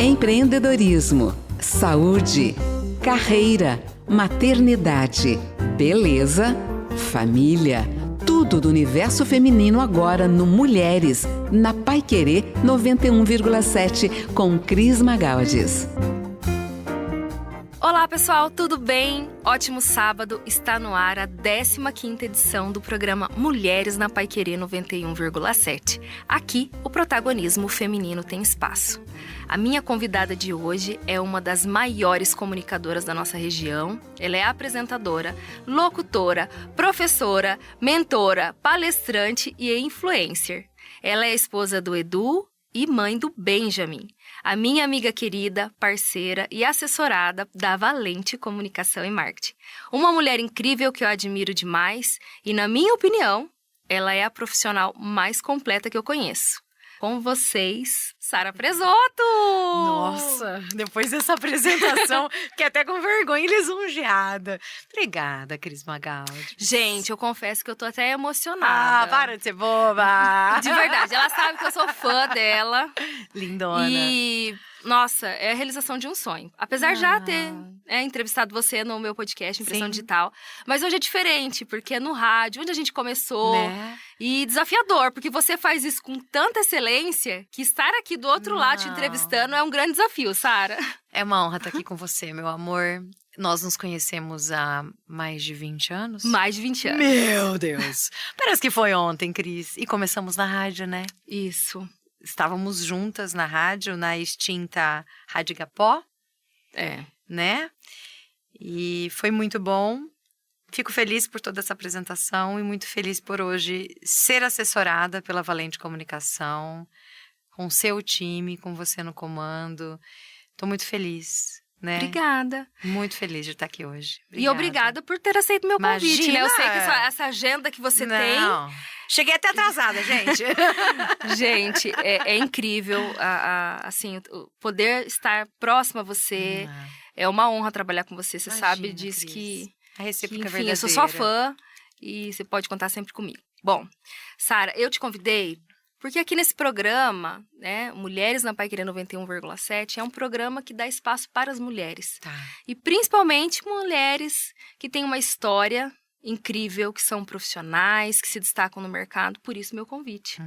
Empreendedorismo, saúde, carreira, maternidade, beleza, família. Tudo do universo feminino agora no Mulheres, na Paiquerê 91,7 com Cris Magalhães. Olá pessoal, tudo bem? Ótimo sábado, está no ar a 15ª edição do programa Mulheres na Paiquerê 91,7. Aqui, o protagonismo feminino tem espaço. A minha convidada de hoje é uma das maiores comunicadoras da nossa região. Ela é apresentadora, locutora, professora, mentora, palestrante e influencer. Ela é a esposa do Edu e mãe do Benjamin. A minha amiga querida, parceira e assessorada da Valente Comunicação e Marketing. Uma mulher incrível que eu admiro demais e, na minha opinião, ela é a profissional mais completa que eu conheço. Com vocês, Sara Presoto! Nossa, depois dessa apresentação, fiquei até com vergonha e lisonjeada. Obrigada, Cris Magalhães. Gente, eu confesso que eu tô até emocionada. Ah, para de ser boba! De verdade, ela sabe que eu sou fã dela. Lindona. E, nossa, é a realização de um sonho. Apesar de já ter entrevistado você no meu podcast, Impressão Digital. Mas hoje é diferente, porque é no rádio, onde a gente começou. Né? E desafiador, porque você faz isso com tanta excelência que estar aqui do outro lado te entrevistando é um grande desafio, Sara. É uma honra estar aqui com você, meu amor. Nós nos conhecemos há mais de 20 anos? Mais de 20 anos. Meu Deus! Parece que foi ontem, Cris. E começamos na rádio, né? Isso. Estávamos juntas na rádio, na extinta Rádio Igapó. Né? E foi muito bom. Fico feliz por toda essa apresentação e muito feliz por hoje ser assessorada pela Valente Comunicação, com seu time, com você no comando. Estou muito feliz, né? Obrigada. Muito feliz de estar aqui hoje. Obrigada. E obrigada por ter aceito meu convite, né? Eu sei que essa agenda que você tem... Cheguei até atrasada, gente. Gente, é incrível, assim, poder estar próxima a você. É uma honra trabalhar com você. Você sabe disso, que a recíproca enfim, verdadeira. eu sou só fã e você pode contar sempre comigo. Bom, Sara, eu te convidei porque aqui nesse programa, né, Mulheres na Paiquerê 91,7, é um programa que dá espaço para as mulheres. Tá. E principalmente mulheres que têm uma história incrível, que são profissionais, que se destacam no mercado, por isso meu convite.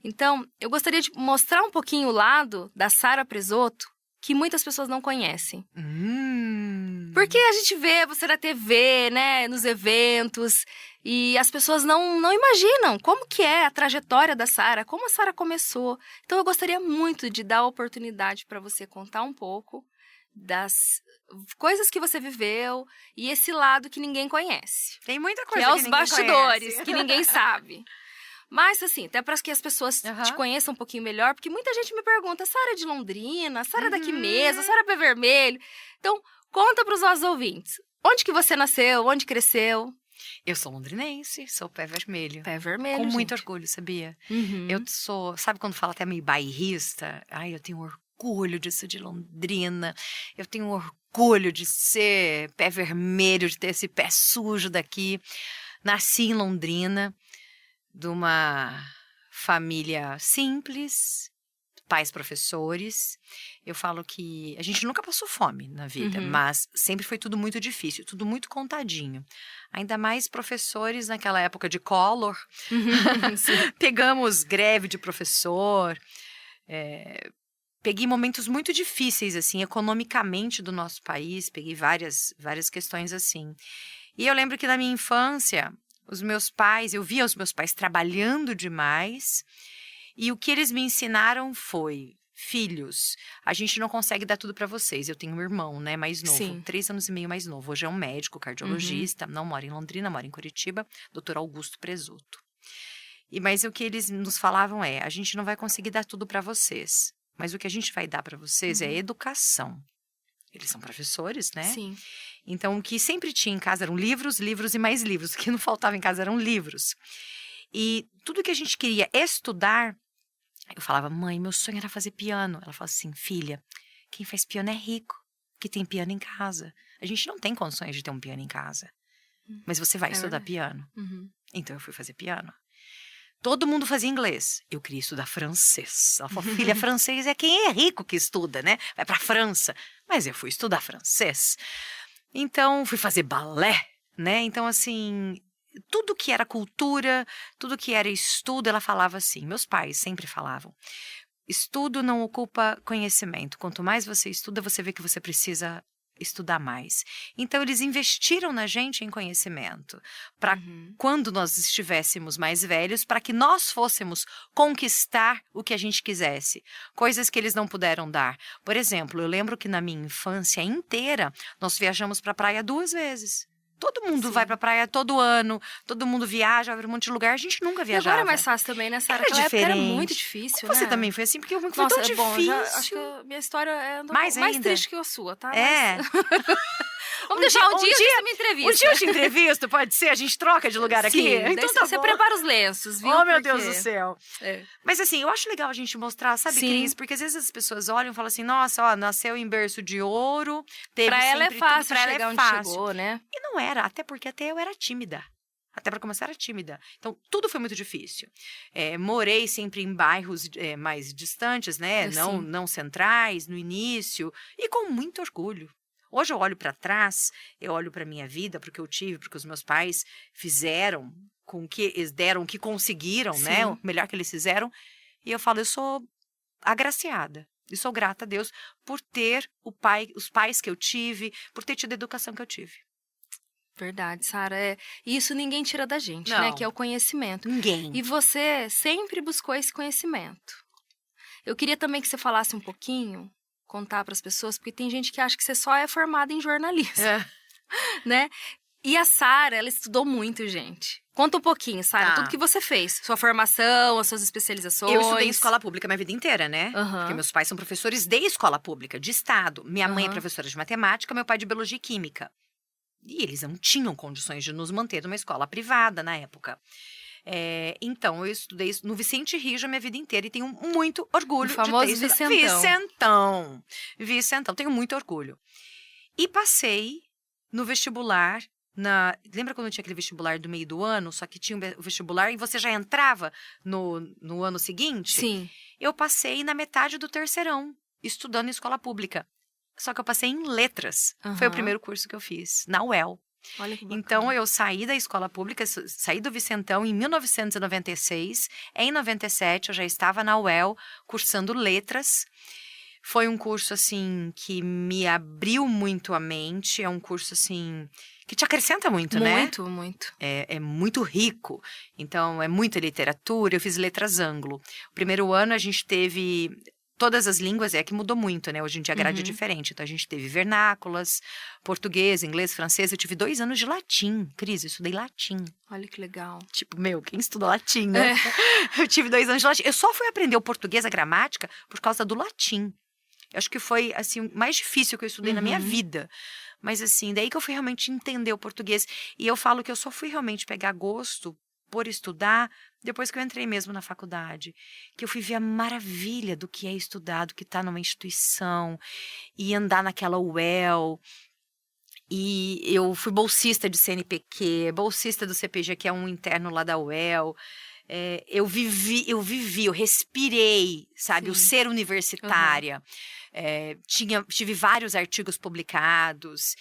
Então, eu gostaria de mostrar um pouquinho o lado da Sara Presoto, que muitas pessoas não conhecem. Porque a gente vê você na TV, né, nos eventos, e as pessoas não imaginam como que é a trajetória da Sara, como a Sara começou. Então, eu gostaria muito de dar a oportunidade para você contar um pouco das coisas que você viveu e esse lado que ninguém conhece. Tem muita coisa que é que os ninguém bastidores, conhece. que ninguém sabe. Mas, assim, até para que as pessoas te conheçam um pouquinho melhor, porque muita gente me pergunta, Sara é de Londrina, Sara é daqui mesmo, Sara é Pé Vermelho. Então, conta para os nossos ouvintes. Onde que você nasceu? Onde cresceu? Eu sou londrinense, sou Pé Vermelho. Pé Vermelho, Com gente. muito orgulho, sabia? Eu sou, sabe quando fala até meio bairrista? Ai, eu tenho orgulho de ser de Londrina. Eu tenho orgulho de ser Pé Vermelho, de ter esse pé sujo daqui. Nasci em Londrina, de uma família simples, pais professores. Eu falo que a gente nunca passou fome na vida, mas sempre foi tudo muito difícil, tudo muito contadinho. Ainda mais professores naquela época de Collor. Pegamos greve de professor. Peguei momentos muito difíceis, assim, economicamente do nosso país. Peguei várias questões assim. E eu lembro que na minha infância, eu via os meus pais trabalhando demais. E o que eles me ensinaram foi, filhos, a gente não consegue dar tudo para vocês. Eu tenho um irmão, né, mais novo, 3 anos e meio mais novo. Hoje é um médico, cardiologista, não mora em Londrina, mora em Curitiba, Dr. Augusto Presoto. Mas o que eles nos falavam a gente não vai conseguir dar tudo para vocês, mas o que a gente vai dar para vocês é educação. Eles são professores, né? Sim. Então, o que sempre tinha em casa eram livros, livros e mais livros. O que não faltava em casa eram livros. E tudo que a gente queria estudar, eu falava, mãe, meu sonho era fazer piano. Ela falava assim, filha, quem faz piano é rico, que tem piano em casa. A gente não tem condições de ter um piano em casa. Mas você vai estudar piano. Então, eu fui fazer piano. Todo mundo fazia inglês. Eu queria estudar francês. Ela falou, filha, francês é quem é rico que estuda, né? Vai pra França. Mas eu fui estudar francês. Então, fui fazer balé, né? Então, assim, tudo que era cultura, tudo que era estudo, ela falava assim. Meus pais sempre falavam. Estudo não ocupa conhecimento. Quanto mais você estuda, você vê que você precisa estudar mais. Então, eles investiram na gente em conhecimento. Para quando nós estivéssemos mais velhos, para que nós fôssemos conquistar o que a gente quisesse. Coisas que eles não puderam dar. Por exemplo, eu lembro que na minha infância inteira, nós viajamos para a praia 2 vezes. Todo mundo vai pra praia todo ano, todo mundo viaja, vai pra um monte de lugar, a gente nunca viajava. E agora é mais fácil também, né, Sara? Era diferente. Era muito difícil, Você né? também foi assim? Porque foi Nossa, tão difícil. Bom, acho que a minha história é mais triste que a sua, tá? É. Vamos deixar um dia que você me entrevista. Um dia eu te entrevisto, pode ser? A gente troca de lugar aqui? Então tá, você prepara os lenços, viu? Oh, meu Deus do céu. É. Mas assim, eu acho legal a gente mostrar, sabe, Cris? Porque às vezes as pessoas olham e falam assim, nossa, ó, nasceu em berço de ouro, teve pra ela é fácil pra chegar ela é onde fácil. chegou, né? E não era, até porque até eu era tímida. Até para começar, era tímida. Então, tudo foi muito difícil. Morei sempre em bairros mais distantes, né? Não centrais, no início. E com muito orgulho. Hoje eu olho para trás, eu olho para minha vida, para o que eu tive, para o que os meus pais fizeram, com o que eles deram, o que conseguiram, né? O melhor que eles fizeram. E eu falo, eu sou agraciada. E sou grata a Deus por ter os pais que eu tive, por ter tido a educação que eu tive. Verdade, Sara. E isso ninguém tira da gente, Não. né? Que é o conhecimento. Ninguém. E você sempre buscou esse conhecimento. Eu queria também que você falasse um pouquinho, contar para as pessoas, porque tem gente que acha que você só é formada em jornalismo, né? E a Sara, ela estudou muito, gente. Conta um pouquinho, Sara, tudo que você fez. Sua formação, as suas especializações. Eu estudei em escola pública minha vida inteira, né? Porque meus pais são professores de escola pública, de estado. Minha mãe é professora de matemática, meu pai de biologia e química. E eles não tinham condições de nos manter numa escola privada na época. Então, eu estudei no Vicente Rijo a minha vida inteira e tenho muito orgulho o famoso de ter Vicentão. Vicentão, tenho muito orgulho. E passei no vestibular, lembra quando tinha aquele vestibular do meio do ano, só que tinha o vestibular e você já entrava no ano seguinte? Sim. Eu passei na metade do terceirão, estudando em escola pública. Só que eu passei em letras. Foi o primeiro curso que eu fiz, na UEL. Olha que bacana. Então, eu saí da escola pública, saí do Vicentão em 1996. Em 97, eu já estava na UEL, cursando letras. Foi um curso, assim, que me abriu muito a mente. É um curso, assim, que te acrescenta muito, né? Muito, muito. É muito rico. Então, é muita literatura. Eu fiz letras anglo. O primeiro ano, a gente teve todas as línguas, que mudou muito, né? Hoje em dia a grade é diferente. Então, a gente teve vernáculas, português, inglês, francês. Eu tive 2 anos de latim. Cris, eu estudei latim. Olha que legal. Tipo, quem estuda latim, né? Eu tive 2 anos de latim. Eu só fui aprender o português, a gramática, por causa do latim. Eu acho que foi, assim, o mais difícil que eu estudei na minha vida. Mas, assim, daí que eu fui realmente entender o português. E eu falo que eu só fui realmente pegar gosto por estudar depois que eu entrei mesmo na faculdade. Que eu fui ver a maravilha do que é estudar, do que tá numa instituição. E andar naquela UEL. E eu fui bolsista de CNPq, bolsista do CPG, que é um interno lá da UEL. Eu vivi, eu respirei, sabe, o ser universitária. Tive vários artigos publicados,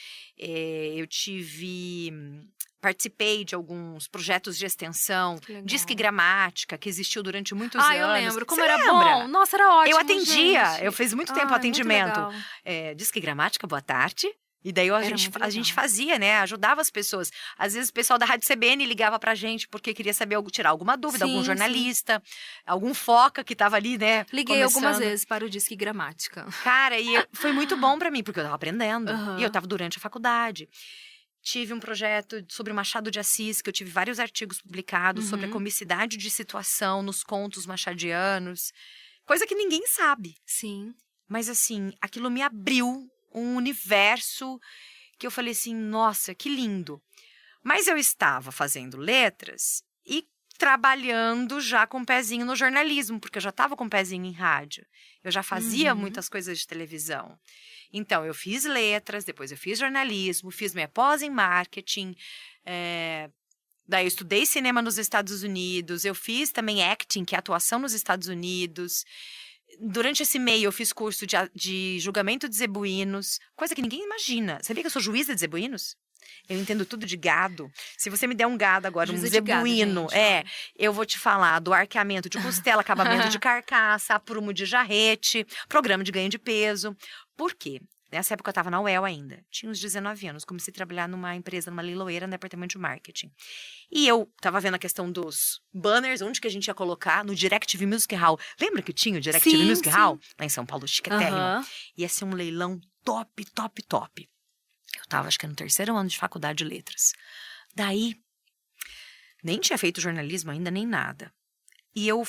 participei de alguns projetos de extensão, Disque Gramática, que existiu durante muitos anos. Eu lembro, como Você era lembra? bom. Nossa, era ótimo, Eu atendia, gente. eu fiz muito tempo atendimento. Muito legal. Disque Gramática, boa tarde. E daí a gente fazia, né? Ajudava as pessoas. Às vezes o pessoal da Rádio CBN ligava pra gente porque queria saber, tirar alguma dúvida, algum jornalista, algum foca que tava ali, né? Liguei algumas vezes para o Disque Gramática. Cara, e foi muito bom pra mim, porque eu tava aprendendo. E eu tava durante a faculdade. Tive um projeto sobre Machado de Assis, que eu tive vários artigos publicados sobre a comicidade de situação nos contos machadianos. Coisa que ninguém sabe. Sim. Mas, assim, aquilo me abriu um universo que eu falei assim, nossa, que lindo. Mas eu estava fazendo letras e trabalhando já com um pezinho no jornalismo, porque eu já estava com um pezinho em rádio. Eu já fazia muitas coisas de televisão. Então, eu fiz letras, depois eu fiz jornalismo, fiz minha pós em marketing. Daí eu estudei cinema nos Estados Unidos, eu fiz também acting, que é atuação nos Estados Unidos. Durante esse meio eu fiz curso de julgamento de zebuínos, coisa que ninguém imagina. Sabia que eu sou juíza de zebuínos? Eu entendo tudo de gado. Se você me der um gado agora, Juíza um de gado, zebuíno, gente. eu vou te falar do arqueamento de costela, acabamento de carcaça, aprumo de jarrete, programa de ganho de peso. Por quê? Nessa época eu estava na UEL ainda. Tinha uns 19 anos. Comecei a trabalhar numa empresa, numa leiloeira, no departamento de marketing. E eu estava vendo a questão dos banners, onde que a gente ia colocar, no DirecTV Music Hall. Lembra que tinha o DirecTV Music Hall? Lá em São Paulo, chiquetérrimo. Ia ser um leilão top, top, top. Eu estava, acho que no 3º ano de faculdade de letras. Daí, nem tinha feito jornalismo ainda, nem nada. E eu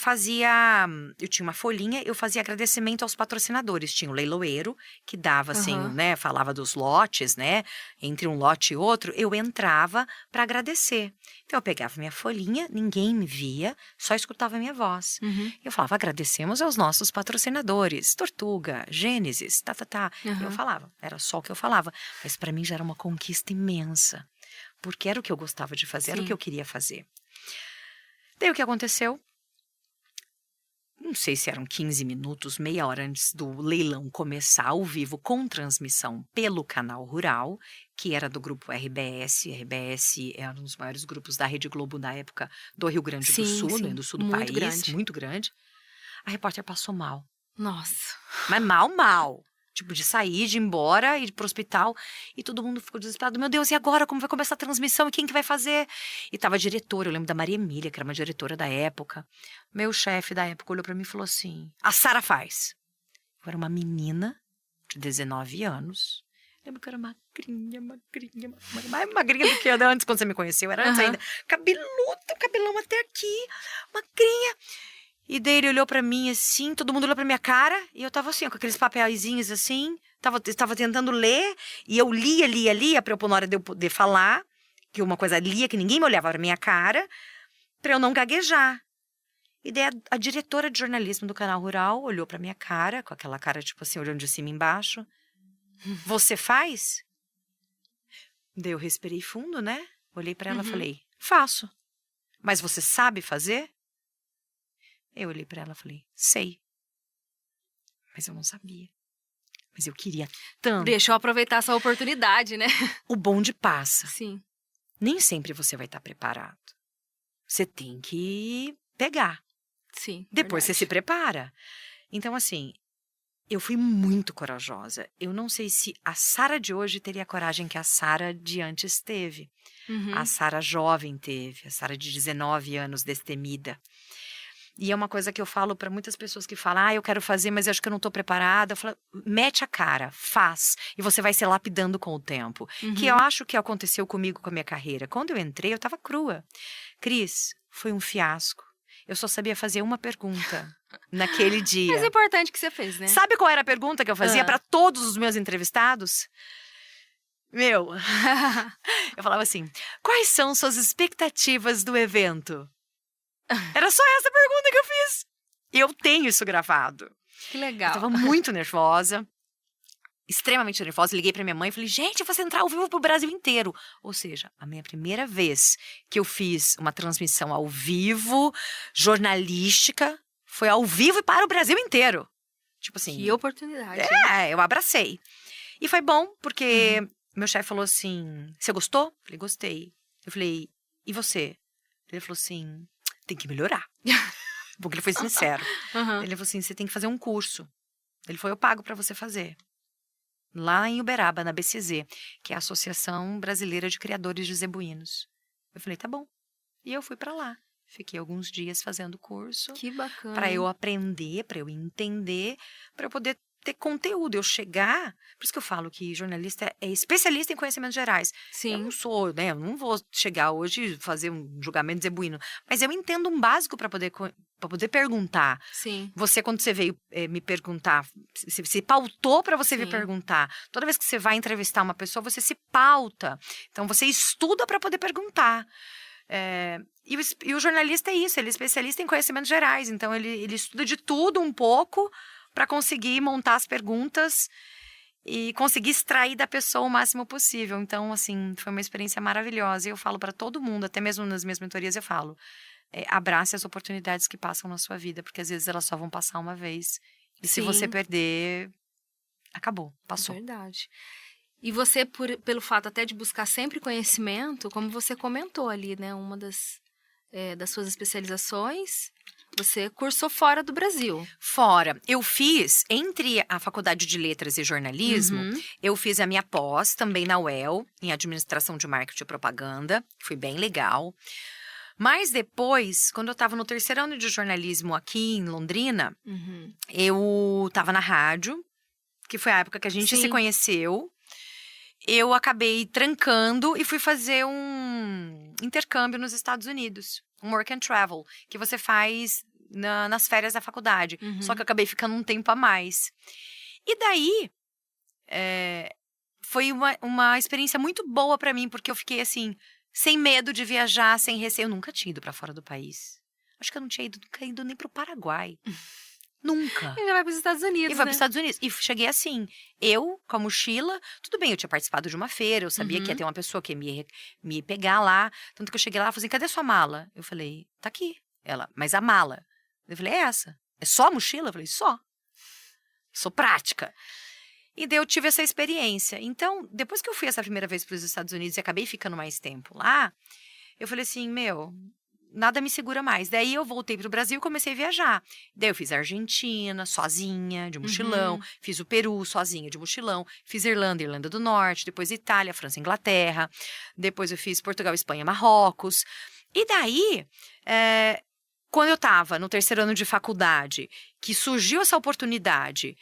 tinha uma folhinha, eu fazia agradecimento aos patrocinadores. Tinha o leiloeiro, que dava assim, né, falava dos lotes, né, entre um lote e outro, eu entrava para agradecer. Então eu pegava minha folhinha, ninguém me via, só escutava a minha voz. Eu falava, agradecemos aos nossos patrocinadores, Tortuga, Gênesis, Eu falava, era só o que eu falava. Mas para mim já era uma conquista imensa, porque era o que eu gostava de fazer, era o que eu queria fazer. Daí o que aconteceu? Não sei se eram 15 minutos, meia hora antes do leilão começar ao vivo, com transmissão pelo Canal Rural, que era do grupo RBS. RBS era um dos maiores grupos da Rede Globo da época do Rio Grande do Sul, do sul do país, muito grande. A repórter passou mal. Nossa. Mas mal. Tipo, de sair, de ir embora, ir pro hospital. E todo mundo ficou desesperado. Meu Deus, e agora? Como vai começar a transmissão? E quem que vai fazer? E tava a diretora, eu lembro da Maria Emília, que era uma diretora da época. Meu chefe da época olhou pra mim e falou assim, a Sara faz. Eu era uma menina de 19 anos. Lembro que eu era magrinha, mais magrinha do que eu antes, quando você me conheceu. Era antes ainda. Cabeluda, cabelão até aqui, magrinha. E daí ele olhou pra mim assim, todo mundo olhou pra minha cara, e eu tava assim, com aqueles papeizinhos assim, tava tentando ler, e eu lia, pra eu pôr na hora de eu poder falar, que uma coisa lia, que ninguém me olhava pra minha cara, pra eu não gaguejar. E daí a diretora de jornalismo do Canal Rural olhou pra minha cara, com aquela cara, tipo assim, olhando de cima e embaixo. Você faz? Daí eu respirei fundo, né? Olhei pra ela e falei, faço. Mas você sabe fazer? Eu olhei pra ela e falei, sei. Mas eu não sabia. Mas eu queria tanto. Deixa eu aproveitar essa oportunidade, né? O bonde passa. Sim. Nem sempre você vai estar preparado. Você tem que pegar. Sim. Depois você se prepara. Então, assim, eu fui muito corajosa. Eu não sei se a Sara de hoje teria a coragem que a Sara de antes teve. A Sara jovem teve. A Sara de 19 anos, destemida. E é uma coisa que eu falo para muitas pessoas que falam, eu quero fazer, mas eu acho que eu não estou preparada. Eu falo, mete a cara, faz. E você vai se lapidando com o tempo. Que eu acho que aconteceu comigo com a minha carreira. Quando eu entrei, eu estava crua. Cris, foi um fiasco. Eu só sabia fazer uma pergunta naquele dia. Mas é importante que você fez, né? Sabe qual era a pergunta que eu fazia para todos os meus entrevistados? Eu falava assim, quais são suas expectativas do evento? Era só essa pergunta que eu fiz. E eu tenho isso gravado. Que legal. Eu tava muito nervosa. Extremamente nervosa. Liguei pra minha mãe e falei, gente, eu vou entrar ao vivo pro Brasil inteiro. Ou seja, a minha primeira vez que eu fiz uma transmissão ao vivo, jornalística, foi ao vivo e para o Brasil inteiro. Tipo assim. Que oportunidade. Eu abracei. E foi bom, porque meu chefe falou assim, você gostou? Eu falei, gostei. Eu falei, e você? Ele falou assim, tem que melhorar. Porque ele foi sincero. Ele falou assim, você tem que fazer um curso. Ele falou, eu pago pra você fazer. Lá em Uberaba, na BCZ, que é a Associação Brasileira de Criadores de Zebuínos. Eu falei, tá bom. E eu fui pra lá. Fiquei alguns dias fazendo o curso. Que bacana. Pra eu aprender, pra eu entender, pra eu poder ter conteúdo, eu chegar... Por isso que eu falo que jornalista é especialista em conhecimentos gerais. Sim. Eu não sou, né? Eu não vou chegar hoje e fazer um julgamento zebuíno. Mas eu entendo um básico para poder perguntar. Sim. Você, quando você veio me perguntar, se pautou para você vir perguntar. Toda vez que você vai entrevistar uma pessoa, você se pauta. Então, você estuda para poder perguntar. E o jornalista é isso, ele é especialista em conhecimentos gerais. Então, ele estuda de tudo um pouco para conseguir montar as perguntas e conseguir extrair da pessoa o máximo possível. Então, assim, foi uma experiência maravilhosa. E eu falo para todo mundo, até mesmo nas minhas mentorias eu falo, abrace as oportunidades que passam na sua vida, porque às vezes elas só vão passar uma vez. E se você perder, acabou, passou. Verdade. E você, pelo fato até de buscar sempre conhecimento, como você comentou ali, né? Uma das suas especializações, você cursou fora do Brasil. Fora. Eu fiz, entre a Faculdade de Letras e Jornalismo, eu fiz a minha pós, também na UEL, em Administração de Marketing e Propaganda, que foi bem legal. Mas depois, quando eu estava no 3º ano de jornalismo aqui em Londrina, eu estava na rádio, que foi a época que a gente se conheceu. Eu acabei trancando e fui fazer um intercâmbio nos Estados Unidos. Um work and travel, que você faz nas férias da faculdade. Só que eu acabei ficando um tempo a mais. E daí, foi uma experiência muito boa pra mim, porque eu fiquei assim, sem medo de viajar, sem receio. Eu nunca tinha ido pra fora do país. Acho que eu não tinha nunca ido nem pro Paraguai. Nunca. E já vai para os Estados Unidos, E foi para os Estados Unidos. E cheguei assim, eu, com a mochila, tudo bem, eu tinha participado de uma feira, eu sabia que ia ter uma pessoa que ia me pegar lá. Tanto que eu cheguei lá e falei assim, cadê sua mala? Eu falei, tá aqui. Ela, mas a mala? Eu falei, é essa. É só a mochila? Eu falei, só. Sou prática. E daí eu tive essa experiência. Então, depois que eu fui essa primeira vez para os Estados Unidos e acabei ficando mais tempo lá, eu falei assim, nada me segura mais. Daí eu voltei pro Brasil e comecei a viajar. Daí eu fiz a Argentina, sozinha, de mochilão. Fiz o Peru, sozinha, de mochilão. Fiz Irlanda do Norte. Depois Itália, França, Inglaterra. Depois eu fiz Portugal, Espanha, Marrocos. E daí, quando eu tava no 3º ano de faculdade, que surgiu essa oportunidade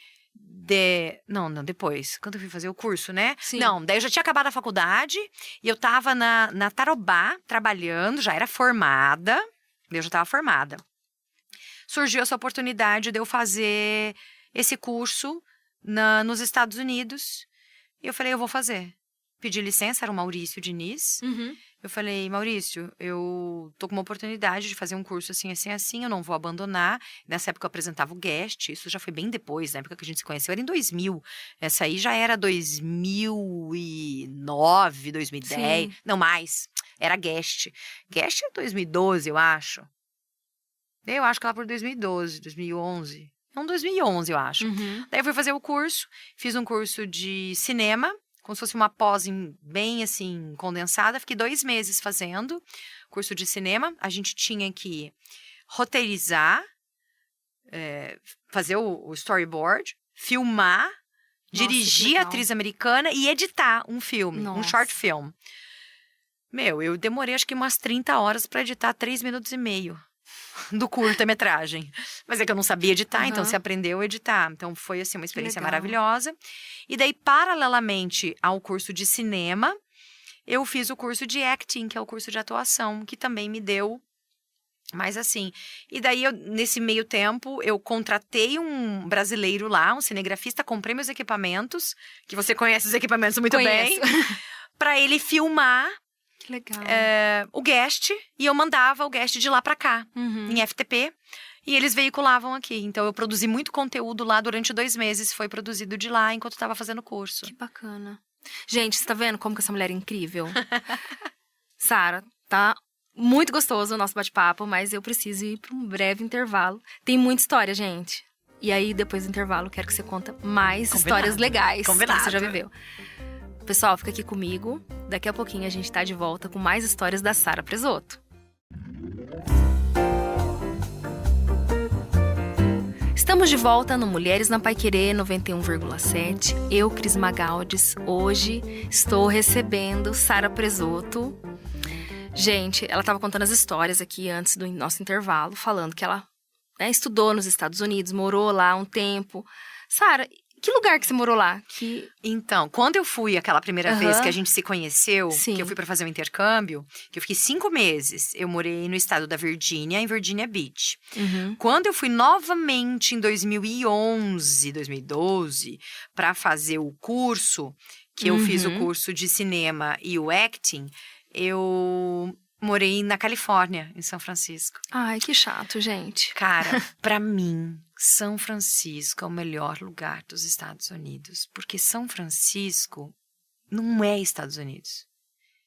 Não, depois. Quando eu fui fazer o curso, né? Sim. Não, daí eu já tinha acabado a faculdade e eu tava na Tarobá trabalhando, já era formada. Daí eu já tava formada. Surgiu essa oportunidade de eu fazer esse curso nos Estados Unidos. E eu falei, eu vou fazer. Pedi licença, era o Maurício Diniz. Eu falei, Maurício, eu tô com uma oportunidade de fazer um curso assim, assim, assim, eu não vou abandonar. Nessa época eu apresentava o Guest, isso já foi bem depois, na época que a gente se conheceu, era em 2000. Essa aí já era 2009, 2010, Sim. não mais, era Guest. Guest é 2012, eu acho. Eu acho que ela por 2012, 2011. Não, 2011, eu acho. Daí eu fui fazer o curso, fiz um curso de cinema, como se fosse uma pós bem, assim, condensada. Fiquei 2 meses fazendo curso de cinema. A gente tinha que roteirizar, fazer o storyboard, filmar, dirigir a atriz americana e editar um filme, um short film. Eu demorei acho que umas 30 horas para editar 3 minutos e meio do curta-metragem. Mas é que eu não sabia editar, então você aprendeu a editar. Então foi, assim, uma experiência maravilhosa. E daí, paralelamente ao curso de cinema, eu fiz o curso de acting, que é o curso de atuação, que também me deu mais assim. E daí, nesse meio tempo, eu contratei um brasileiro lá, um cinegrafista, comprei meus equipamentos, que você conhece os equipamentos muito bem, para ele filmar que legal. O Guest, e eu mandava o Guest de lá pra cá, em FTP, e eles veiculavam aqui. Então, eu produzi muito conteúdo lá durante 2 meses, foi produzido de lá enquanto eu tava fazendo o curso. Que bacana. Gente, você tá vendo como que essa mulher é incrível? Sara, tá muito gostoso o nosso bate-papo, mas eu preciso ir pra um breve intervalo. Tem muita história, gente. E aí, depois do intervalo, quero que você conta mais histórias legais que você já viveu. Pessoal, fica aqui comigo. Daqui a pouquinho a gente tá de volta com mais histórias da Sara Presoto. Estamos de volta no Mulheres na Paiquerê 91,7. Eu, Cris Magaldes, hoje estou recebendo Sara Presoto. Gente, ela estava contando as histórias aqui antes do nosso intervalo, falando que ela estudou nos Estados Unidos, morou lá um tempo. Sara, que lugar que você morou lá? Então, quando eu fui aquela primeira vez que a gente se conheceu, que eu fui pra fazer um intercâmbio, que eu fiquei 5 meses, eu morei no estado da Virgínia, em Virginia Beach. Quando eu fui novamente em 2011, 2012, pra fazer o curso, que eu fiz o curso de cinema e o acting, eu morei na Califórnia, em São Francisco. Ai, que chato, gente. Cara, pra mim, São Francisco é o melhor lugar dos Estados Unidos. Porque São Francisco não é Estados Unidos.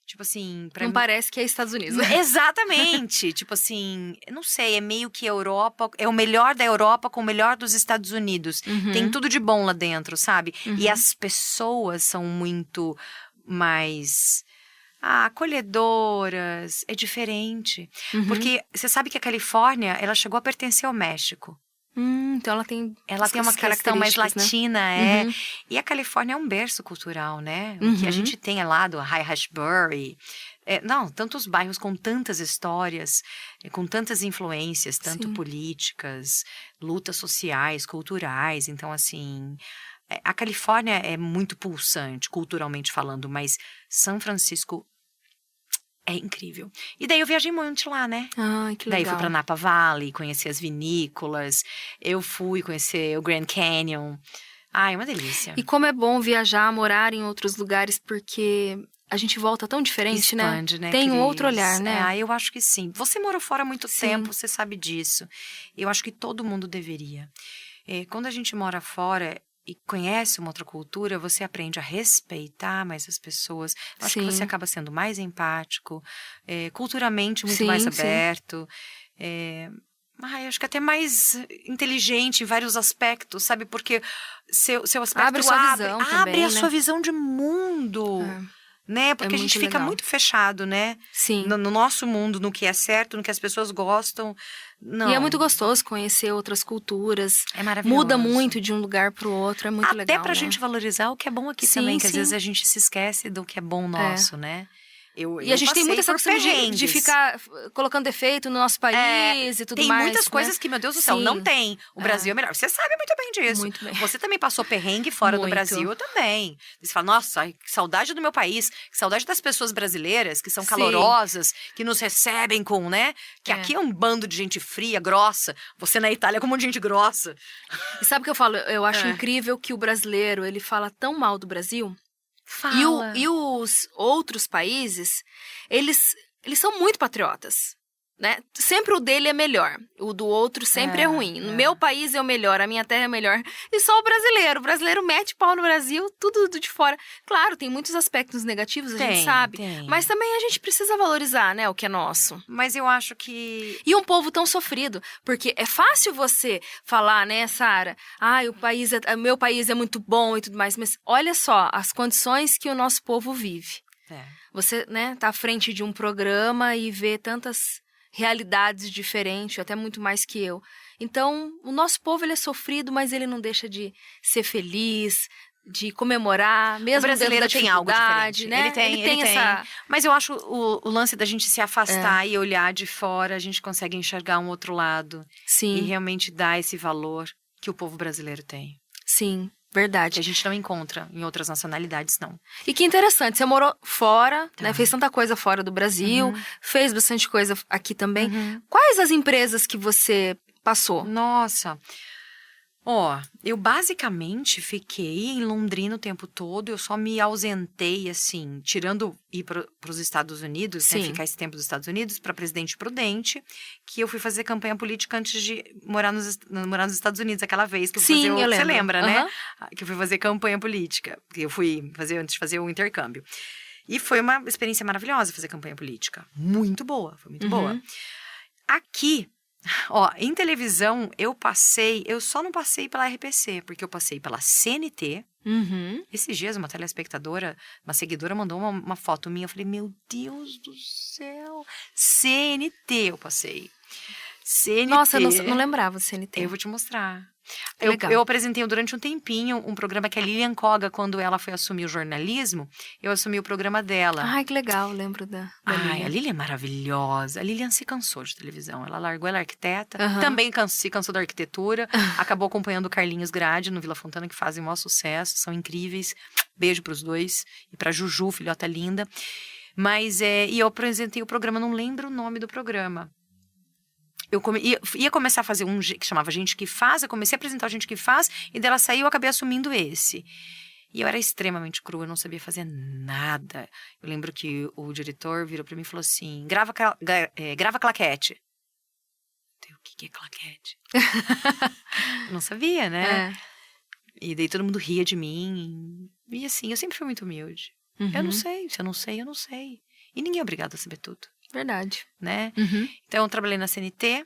Tipo assim, Não parece que é Estados Unidos. Exatamente. Tipo assim, eu não sei, é meio que Europa, é o melhor da Europa com o melhor dos Estados Unidos. Tem tudo de bom lá dentro, sabe? E as pessoas são muito mais acolhedoras, é diferente. Porque você sabe que a Califórnia, ela chegou a pertencer ao México. Então ela tem uma questão mais latina, né? Uhum. E a Califórnia é um berço cultural, né? O que a gente tem é lá do High-Ashbury. Tantos bairros com tantas histórias, com tantas influências, tanto políticas, lutas sociais, culturais. Então, assim, a Califórnia é muito pulsante, culturalmente falando, mas São Francisco é incrível. E daí eu viajei muito lá, né? Ai, que legal. Daí fui pra Napa Valley, conheci as vinícolas. Eu fui conhecer o Grand Canyon. Ai, é uma delícia. E como é bom viajar, morar em outros lugares, porque a gente volta tão diferente, Expande, né? né? Tem um Cris? outro olhar, né? Eu acho que sim. Você morou fora há muito Sim. tempo, você sabe disso. Eu acho que todo mundo deveria. Quando a gente mora fora e conhece uma outra cultura, você aprende a respeitar mais as pessoas. Eu acho que você acaba sendo mais empático, culturalmente muito mais aberto. Eu acho que até mais inteligente em vários aspectos, sabe? Porque seu aspecto abre sua visão também, a né? sua visão de mundo. Né? Porque a gente fica muito fechado, né? Sim. No nosso mundo, no que é certo, no que as pessoas gostam. Não. E é muito gostoso conhecer outras culturas. É maravilhoso. Muda muito de um lugar pro outro, é muito legal, Até pra né? gente valorizar o que é bom aqui também, que às vezes a gente se esquece do que é bom nosso, né? E a gente tem muita essa questão de ficar colocando defeito no nosso país e tudo tem mais. Tem muitas né? coisas que, meu Deus do céu, não tem. O Brasil é melhor. Você sabe muito bem disso. Muito bem. Você também passou perrengue fora do Brasil, eu também. Você fala, nossa, que saudade do meu país, que saudade das pessoas brasileiras, que são calorosas, que nos recebem com, né? Que aqui é um bando de gente fria, grossa. Você na Itália é como um monte de gente grossa. E sabe o que eu falo? Eu acho incrível que o brasileiro, ele fala tão mal do Brasil. Fala. E os outros países, eles são muito patriotas, né? Sempre o dele é melhor, o do outro sempre é ruim. No meu país é o melhor, a minha terra é melhor. E só o brasileiro mete pau no Brasil, tudo de fora. Claro, tem muitos aspectos negativos, a gente sabe. Mas também a gente precisa valorizar, né, o que é nosso. Mas eu acho que... E um povo tão sofrido, porque é fácil você falar, né, Sara? O meu país é muito bom e tudo mais, mas olha só as condições que o nosso povo vive. Você, né, tá à frente de um programa e vê tantas realidades diferentes, até muito mais que eu. Então, o nosso povo, ele é sofrido, mas ele não deixa de ser feliz, de comemorar, mesmo o brasileiro dentro da tem algo diferente, né? Ele tem essa... Mas eu acho o lance da gente se afastar e olhar de fora, a gente consegue enxergar um outro lado. Sim. E realmente dar esse valor que o povo brasileiro tem. Sim, verdade. Que a gente não encontra em outras nacionalidades, não. E que interessante, você morou fora, né? Fez tanta coisa fora do Brasil, fez bastante coisa aqui também. Quais as empresas que você passou? Nossa, eu basicamente fiquei em Londrina o tempo todo, eu só me ausentei, assim, tirando ir para os Estados Unidos, né, ficar esse tempo nos Estados Unidos, para Presidente Prudente, que eu fui fazer campanha política antes de morar nos Estados Unidos, aquela vez que eu fui fazer eu lembro. Você lembra, né? Que eu fui fazer campanha política, que eu fui fazer antes de fazer o intercâmbio. E foi uma experiência maravilhosa fazer campanha política. Muito boa, foi muito boa. Aqui, em televisão, eu só não passei pela RPC, porque eu passei pela CNT. Esses dias, uma telespectadora, uma seguidora, mandou uma foto minha. Eu falei, meu Deus do céu, CNT eu passei. CNT. Nossa, eu não lembrava CNT. Eu vou te mostrar. Legal. Eu apresentei durante um tempinho um programa que a Lilian Koga, quando ela foi assumir o jornalismo, eu assumi o programa dela. Ai, que legal, lembro da Lilian. A Lilian é maravilhosa. A Lilian se cansou de televisão. Ela largou, ela é arquiteta, também se cansou da arquitetura, acabou acompanhando o Carlinhos Grade no Vila Fontana, que fazem o maior sucesso, são incríveis. Beijo pros dois. E pra Juju, filhota linda. Mas, e eu apresentei o programa, não lembro o nome do programa. Eu ia começar a fazer um que chamava Gente que Faz, eu comecei a apresentar o Gente que Faz, e dela saiu, eu acabei assumindo esse. E eu era extremamente crua, eu não sabia fazer nada. Eu lembro que o diretor virou pra mim e falou assim, grava claquete. O que é claquete? Eu não sabia, né? E daí todo mundo ria de mim. E assim, eu sempre fui muito humilde. Eu não sei, se eu não sei, eu não sei. E ninguém é obrigado a saber tudo. Verdade. Né? Então, eu trabalhei na CNT.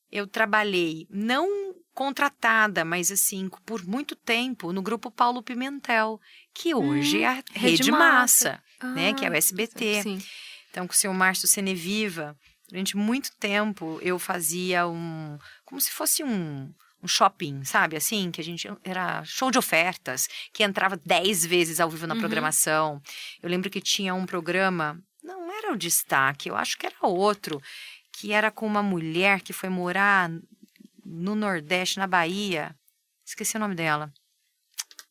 Eu trabalhei, não contratada, mas assim, por muito tempo, no Grupo Paulo Pimentel, que hoje é a Rede Massa, né? Que é o SBT. Sim. Então, com o seu Márcio Seneviva, durante muito tempo, eu fazia como se fosse um shopping, sabe? Assim, que a gente era show de ofertas, que entrava 10 vezes ao vivo na programação. Eu lembro que tinha um programa, não era o Destaque, eu acho que era outro, que era com uma mulher que foi morar no Nordeste, na Bahia. Esqueci o nome dela.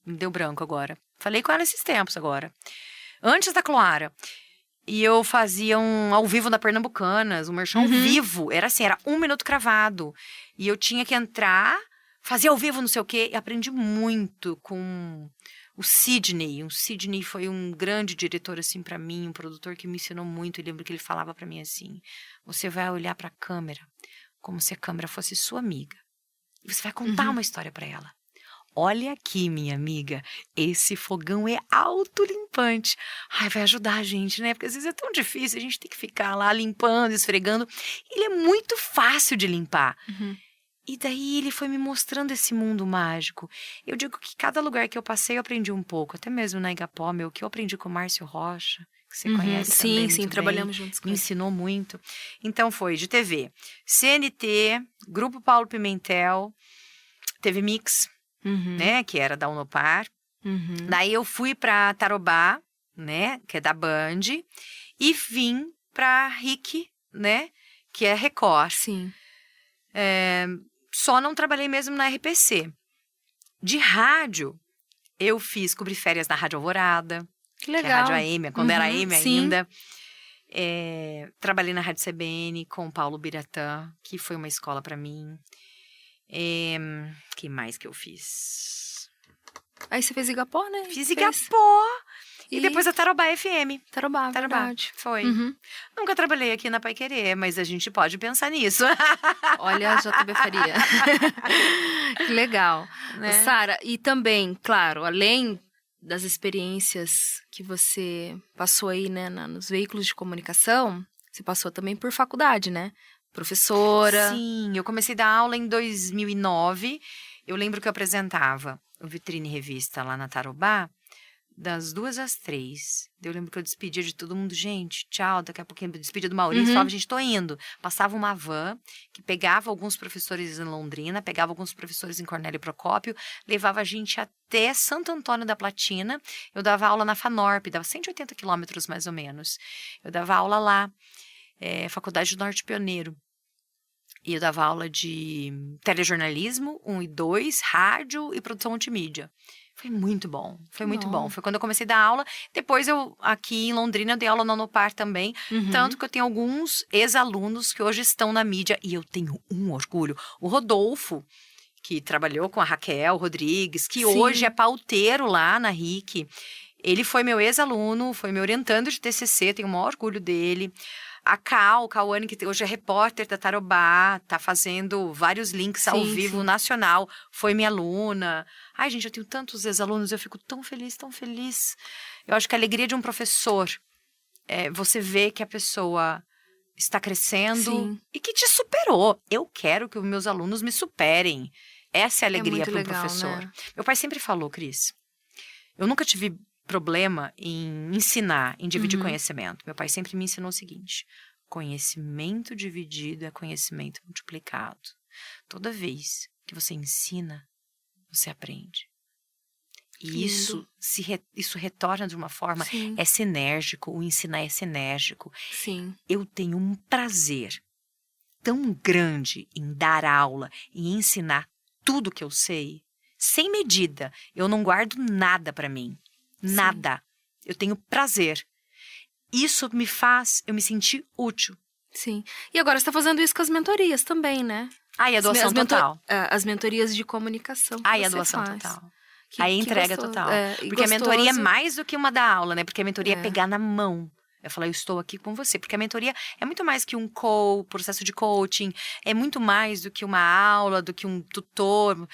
Me deu branco agora. Falei com ela esses tempos agora. Antes da Cloara. E eu fazia um ao vivo na Pernambucanas, um merchan vivo. Era assim, era 1 minuto cravado. E eu tinha que entrar, fazer ao vivo não sei o quê. E aprendi muito com o Sidney. O Sidney foi um grande diretor, assim, pra mim. Um produtor que me ensinou muito. Eu lembro que ele falava pra mim assim, você vai olhar pra câmera como se a câmera fosse sua amiga. E você vai contar uma história pra ela. Olha aqui, minha amiga, esse fogão é autolimpante. Ai, vai ajudar a gente, né? Porque às vezes é tão difícil, a gente tem que ficar lá limpando, esfregando. Ele é muito fácil de limpar. E daí ele foi me mostrando esse mundo mágico. Eu digo que cada lugar que eu passei eu aprendi um pouco. Até mesmo na Igapó, meu, que eu aprendi com o Márcio Rocha, que você conhece também Sim, muito trabalhamos bem, juntos com me ele. ensinou muito. Então foi de TV, CNT, Grupo Paulo Pimentel, TV Mix, né, que era da Unopar. Daí eu fui pra Tarobá, né, que é da Band, e vim pra RIC, né, que é Record. Sim. Só não trabalhei mesmo na RPC. De rádio, eu cobri férias na Rádio Alvorada, Que legal. que é a Rádio AM, quando era AM sim. ainda. Trabalhei na Rádio CBN com o Paulo Biratã, que foi uma escola pra mim. Que mais que eu fiz? Aí você fez Igapó, né? Fiz Igapó. E E depois a Tarobá FM. Tarobá, verdade. Foi. Nunca trabalhei aqui na Paiquerê, mas a gente pode pensar nisso. Olha a JB Faria. Que legal. Né? Sara, e também, claro, além das experiências que você passou aí, né, nos veículos de comunicação, você passou também por faculdade, né? Professora. Sim, eu comecei a dar aula em 2009. Eu lembro que eu apresentava o Vitrine Revista lá na Tarobá, das 2 às 3. Eu lembro que eu despedia de todo mundo. Gente, tchau, daqui a pouquinho eu despedia do Maurício. Falava, gente, tô indo. Passava uma van que pegava alguns professores em Londrina, pegava alguns professores em Cornélio Procópio, levava a gente até Santo Antônio da Platina. Eu dava aula na FANORP, dava 180 quilômetros mais ou menos. Eu dava aula lá, Faculdade do Norte Pioneiro. E eu dava aula de telejornalismo, 1 e 2, rádio e produção multimídia. Foi muito bom, foi muito bom. Foi quando eu comecei a dar aula. Depois aqui em Londrina, eu dei aula na Unopar também. Tanto que eu tenho alguns ex-alunos que hoje estão na mídia. E eu tenho um orgulho. O Rodolfo, que trabalhou com a Raquel Rodrigues, que hoje é pauteiro lá na RIC. Ele foi meu ex-aluno, foi meu orientando de TCC, tenho o maior orgulho dele. A Cauane, que hoje é repórter da Tarobá, tá fazendo vários links ao vivo nacional, foi minha aluna. Ai, gente, eu tenho tantos ex-alunos, eu fico tão feliz, tão feliz. Eu acho que a alegria de um professor é você ver que a pessoa está crescendo e que te superou. Eu quero que os meus alunos me superem. Essa é a alegria para um professor. Né? Meu pai sempre falou, Cris, eu nunca tive problema em ensinar, em dividir conhecimento. Meu pai sempre me ensinou o seguinte: conhecimento dividido é conhecimento multiplicado. Toda vez que você ensina, você aprende. E isso retorna de uma forma, é sinérgico, o ensinar é sinérgico. Sim. Eu tenho um prazer tão grande em dar aula e ensinar tudo que eu sei, sem medida. Eu não guardo nada para mim. Nada. Eu tenho prazer. Isso me faz eu me sentir útil. Sim. E agora você está fazendo isso com as mentorias também, né? E a doação total. As mentorias de comunicação. E a doação total. Aí entrega gostoso. total. Porque gostoso. a mentoria é mais do que uma da aula, né? Porque a mentoria é É. pegar na mão. Eu falo, eu estou aqui com você. Porque a mentoria é muito mais que um processo de coaching. É muito mais do que uma aula, do que um tutor.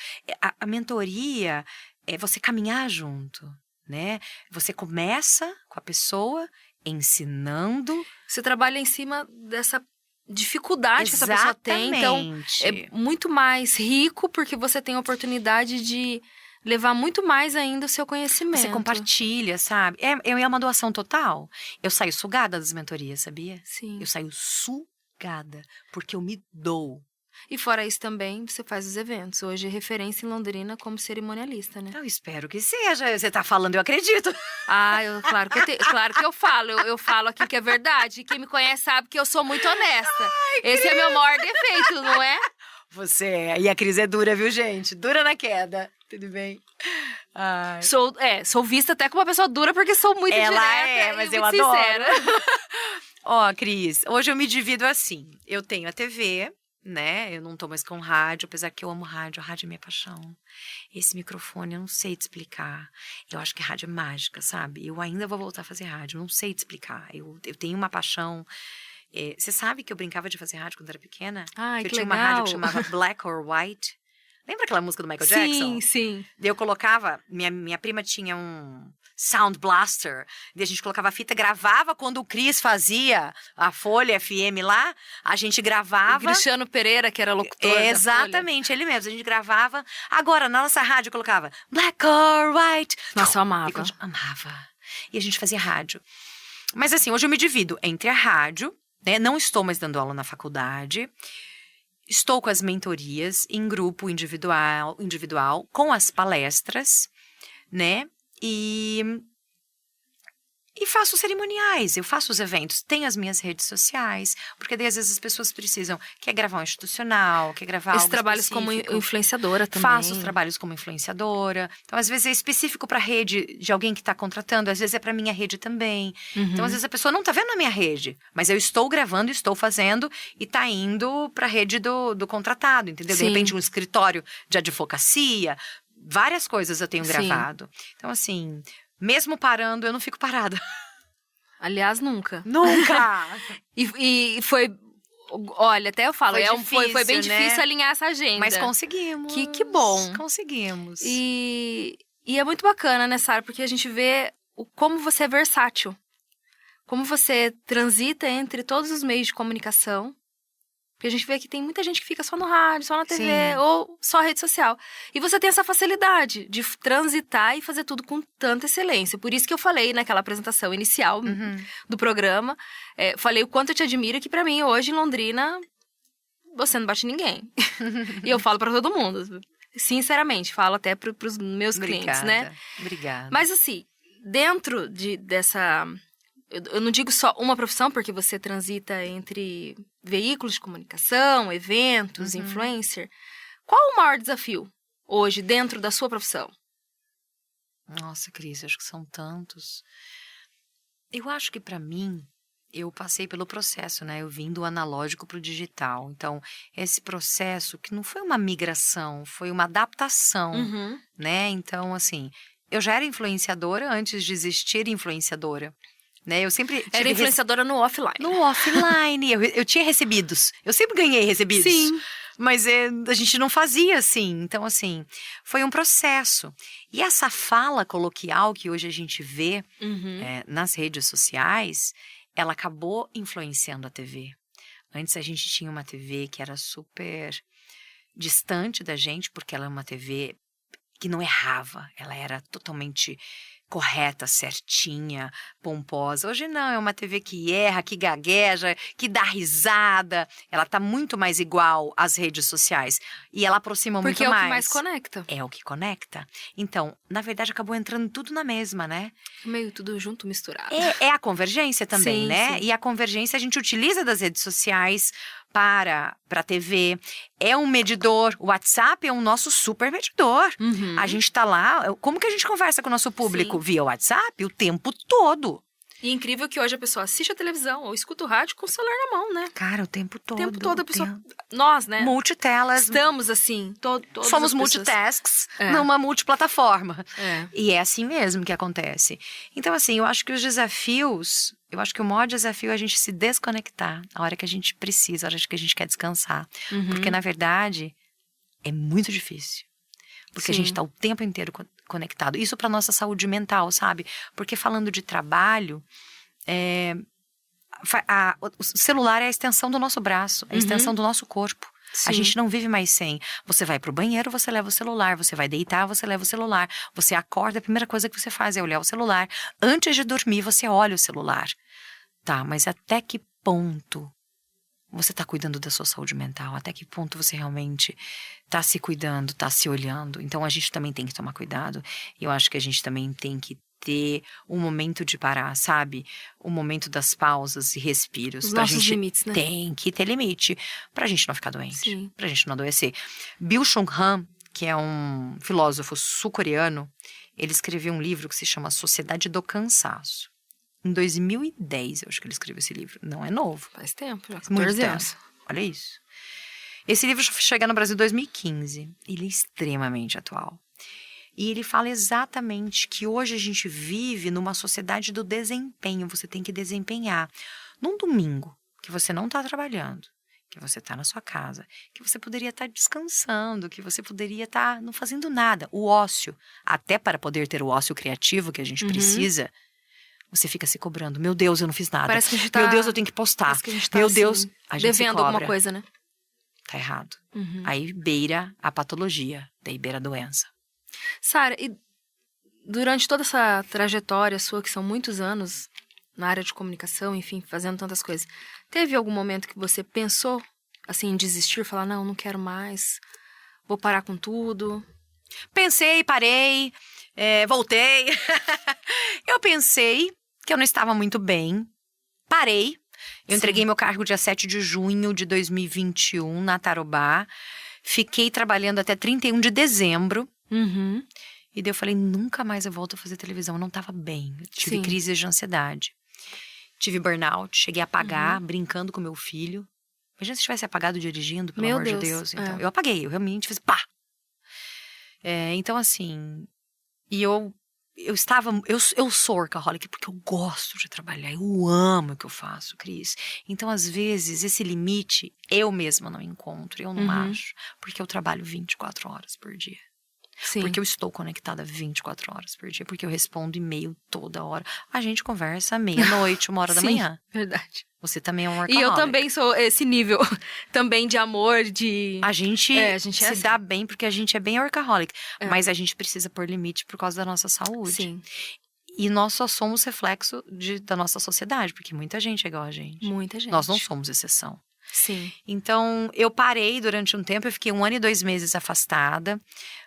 A mentoria é você caminhar junto, né? Você começa com a pessoa ensinando. Você trabalha em cima dessa dificuldade que essa pessoa tem. Então, é muito mais rico porque você tem a oportunidade de levar muito mais ainda o seu conhecimento. Você compartilha, sabe? É uma doação total. Eu saio sugada das mentorias, sabia? Sim. Eu saio sugada, porque eu me dou. E fora isso também, você faz os eventos. Hoje, referência em Londrina como cerimonialista, né? Eu espero que seja. Você tá falando, eu acredito. Claro que eu falo. Eu falo aqui que é verdade. Quem me conhece sabe que eu sou muito honesta. Esse é meu maior defeito, não é? Você é. E a Cris é dura, viu, gente? Dura na queda. Tudo bem? Ai. Sou vista até como uma pessoa dura porque sou muito direta mas e eu muito adoro. sincera. Ó, Cris, hoje eu me divido assim. Eu tenho a TV, né? Eu não tô mais com rádio, apesar que eu amo rádio. A rádio é minha paixão. Esse microfone, eu não sei te explicar. Eu acho que rádio é mágica, sabe? Eu ainda vou voltar a fazer rádio, não sei te explicar. Eu tenho uma paixão. Você sabe que eu brincava de fazer rádio quando era pequena? Ai, eu que tinha legal. uma rádio que chamava Black or White. Lembra aquela música do Michael Jackson? Sim. Daí eu colocava, minha prima tinha um Sound Blaster, daí a gente colocava a fita, gravava quando o Cris fazia a Folha FM lá, a gente gravava. O Cristiano Pereira, que era locutor da Exatamente, ele mesmo, a gente gravava. Agora, na nossa rádio, eu colocava Black or White. Nossa, eu amava. Amava. E a gente fazia rádio. Mas assim, hoje eu me divido entre a rádio, né? Não estou mais dando aula na faculdade. Estou com as mentorias em grupo individual, com as palestras, né? E faço cerimoniais, eu faço os eventos, tenho as minhas redes sociais, porque daí às vezes as pessoas precisam, quer gravar um institucional, quer gravar algo trabalhos específico. como influenciadora também. Faço os trabalhos como influenciadora. Então, às vezes é específico para a rede de alguém que está contratando, às vezes é para minha rede também. Então, às vezes a pessoa não está vendo a minha rede, mas eu estou gravando, estou fazendo e está indo para a rede do contratado, entendeu? Sim. De repente um escritório de advocacia, várias coisas eu tenho gravado. Então, assim, mesmo parando, eu não fico parada. Aliás, nunca. Nunca! E foi... Olha, até eu falo, foi bem né? difícil alinhar essa agenda. Mas conseguimos. Que bom. Conseguimos. E é muito bacana, né, Sara? Porque a gente vê como você é versátil. Como você transita entre todos os meios de comunicação. Porque a gente vê que tem muita gente que fica só no rádio, só na TV, Sim. ou só rede social. E você tem essa facilidade de transitar e fazer tudo com tanta excelência. Por isso que eu falei naquela apresentação inicial do programa, falei o quanto eu te admiro, que pra mim, hoje, em Londrina, você não bate ninguém. E eu falo pra todo mundo. Sinceramente, falo até pros meus clientes, né? Obrigada. Mas assim, dentro dessa... Eu não digo só uma profissão, porque você transita entre veículos de comunicação, eventos, influencer. Qual o maior desafio hoje dentro da sua profissão? Nossa, Cris, acho que são tantos. Eu acho que pra mim, eu passei pelo processo, né? Eu vim do analógico pro digital. Então, esse processo que não foi uma migração, foi uma adaptação, né? Então, assim, eu já era influenciadora antes de existir influenciadora. Né? Eu sempre era influenciadora no offline. No offline. eu tinha recebidos. Eu sempre ganhei recebidos. Sim. Mas a gente não fazia assim. Então, assim, foi um processo. E essa fala coloquial que hoje a gente vê nas redes sociais, ela acabou influenciando a TV. Antes a gente tinha uma TV que era super distante da gente, porque ela é uma TV que não errava. Ela era totalmente correta, certinha, pomposa. Hoje não, é uma TV que erra, que gagueja, que dá risada. Ela tá muito mais igual às redes sociais. E ela aproxima muito mais. Porque é o que mais conecta. É o que conecta. Então, na verdade, acabou entrando tudo na mesma, né? Meio tudo junto, misturado. É a convergência também, Sim, né? sim. E a convergência a gente utiliza das redes sociais para a TV. É um medidor. O WhatsApp é um nosso super medidor. A gente tá lá. Como que a gente conversa com o nosso público? Sim. Via WhatsApp o tempo todo. E é incrível que hoje a pessoa assiste a televisão ou escuta o rádio com o celular na mão, né? Cara, o tempo todo. O tempo todo a pessoa... Nós, né? Multitelas. Estamos assim, todas Somos as pessoas... multitasks numa multiplataforma. É. E é assim mesmo que acontece. Então, assim, eu acho que os desafios... Eu acho que o maior desafio é a gente se desconectar a hora que a gente precisa, a hora que a gente quer descansar. Porque, na verdade, é muito difícil. Porque a gente está o tempo inteiro conectado. Isso para nossa saúde mental, sabe? Porque falando de trabalho, o celular é a extensão do nosso braço, é a extensão do nosso corpo. Sim. A gente não vive mais sem. Você vai pro banheiro, você leva o celular. Você vai deitar, você leva o celular. Você acorda, a primeira coisa que você faz é olhar o celular. Antes de dormir, você olha o celular. Tá, mas até que ponto você tá cuidando da sua saúde mental? Até que ponto você realmente tá se cuidando, tá se olhando? Então, a gente também tem que tomar cuidado. Eu acho que a gente também tem que ter um momento de parar, sabe? O momento das pausas e respiros. Os nossos limites, né? Tem que ter limite pra gente não ficar doente, Sim. pra gente não adoecer. Byung-Chul Han, que é um filósofo sul-coreano, ele escreveu um livro que se chama Sociedade do Cansaço. Em 2010, eu acho que ele escreveu esse livro. Não é novo. Faz tempo, já 14 Muito anos. tempo. Olha isso. Esse livro chega no Brasil em 2015. Ele é extremamente atual. E ele fala exatamente que hoje a gente vive numa sociedade do desempenho. Você tem que desempenhar. Num domingo, que você não está trabalhando, que você está na sua casa, que você poderia estar descansando, que você poderia estar não fazendo nada. O ócio, até para poder ter o ócio criativo que a gente precisa, você fica se cobrando. Meu Deus, eu não fiz nada. Parece que a gente tá... Meu Deus, eu tenho que postar. Parece que a gente tá, Meu assim, Deus, a gente devendo se cobra. alguma coisa, né? Tá errado. Aí beira a patologia, daí beira a doença. Sara, e durante toda essa trajetória sua, que são muitos anos na área de comunicação, enfim, fazendo tantas coisas, teve algum momento que você pensou, assim, em desistir, falar, não quero mais, vou parar com tudo? Pensei, parei, voltei. Eu pensei que eu não estava muito bem, parei. Eu entreguei meu cargo dia 7 de junho de 2021 na Tarobá. Fiquei trabalhando até 31 de dezembro. E daí eu falei, nunca mais eu volto a fazer televisão. Eu não estava bem. Eu tive crise de ansiedade. Tive burnout. Cheguei a apagar, brincando com meu filho. Imagina se eu tivesse apagado dirigindo, pelo amor de Deus. Então, eu apaguei. Eu realmente fiz pá! Então, assim... E eu sou workaholic porque eu gosto de trabalhar. Eu amo o que eu faço, Cris. Então, às vezes, esse limite eu mesma não encontro. Eu não acho. Porque eu trabalho 24 horas por dia. Sim. Porque eu estou conectada 24 horas por dia. Porque eu respondo e-mail toda hora. A gente conversa meia-noite, 1h da manhã. Verdade. Você também é um workaholic. E eu também sou esse nível também de amor, de... A gente se assim. Dá bem porque a gente é bem workaholic. Mas a gente precisa pôr limite por causa da nossa saúde. Sim. E nós só somos reflexo da nossa sociedade. Porque muita gente é igual a gente. Muita gente. Nós não somos exceção. Sim. Então, eu parei durante um tempo. Eu fiquei 1 ano e 2 meses afastada.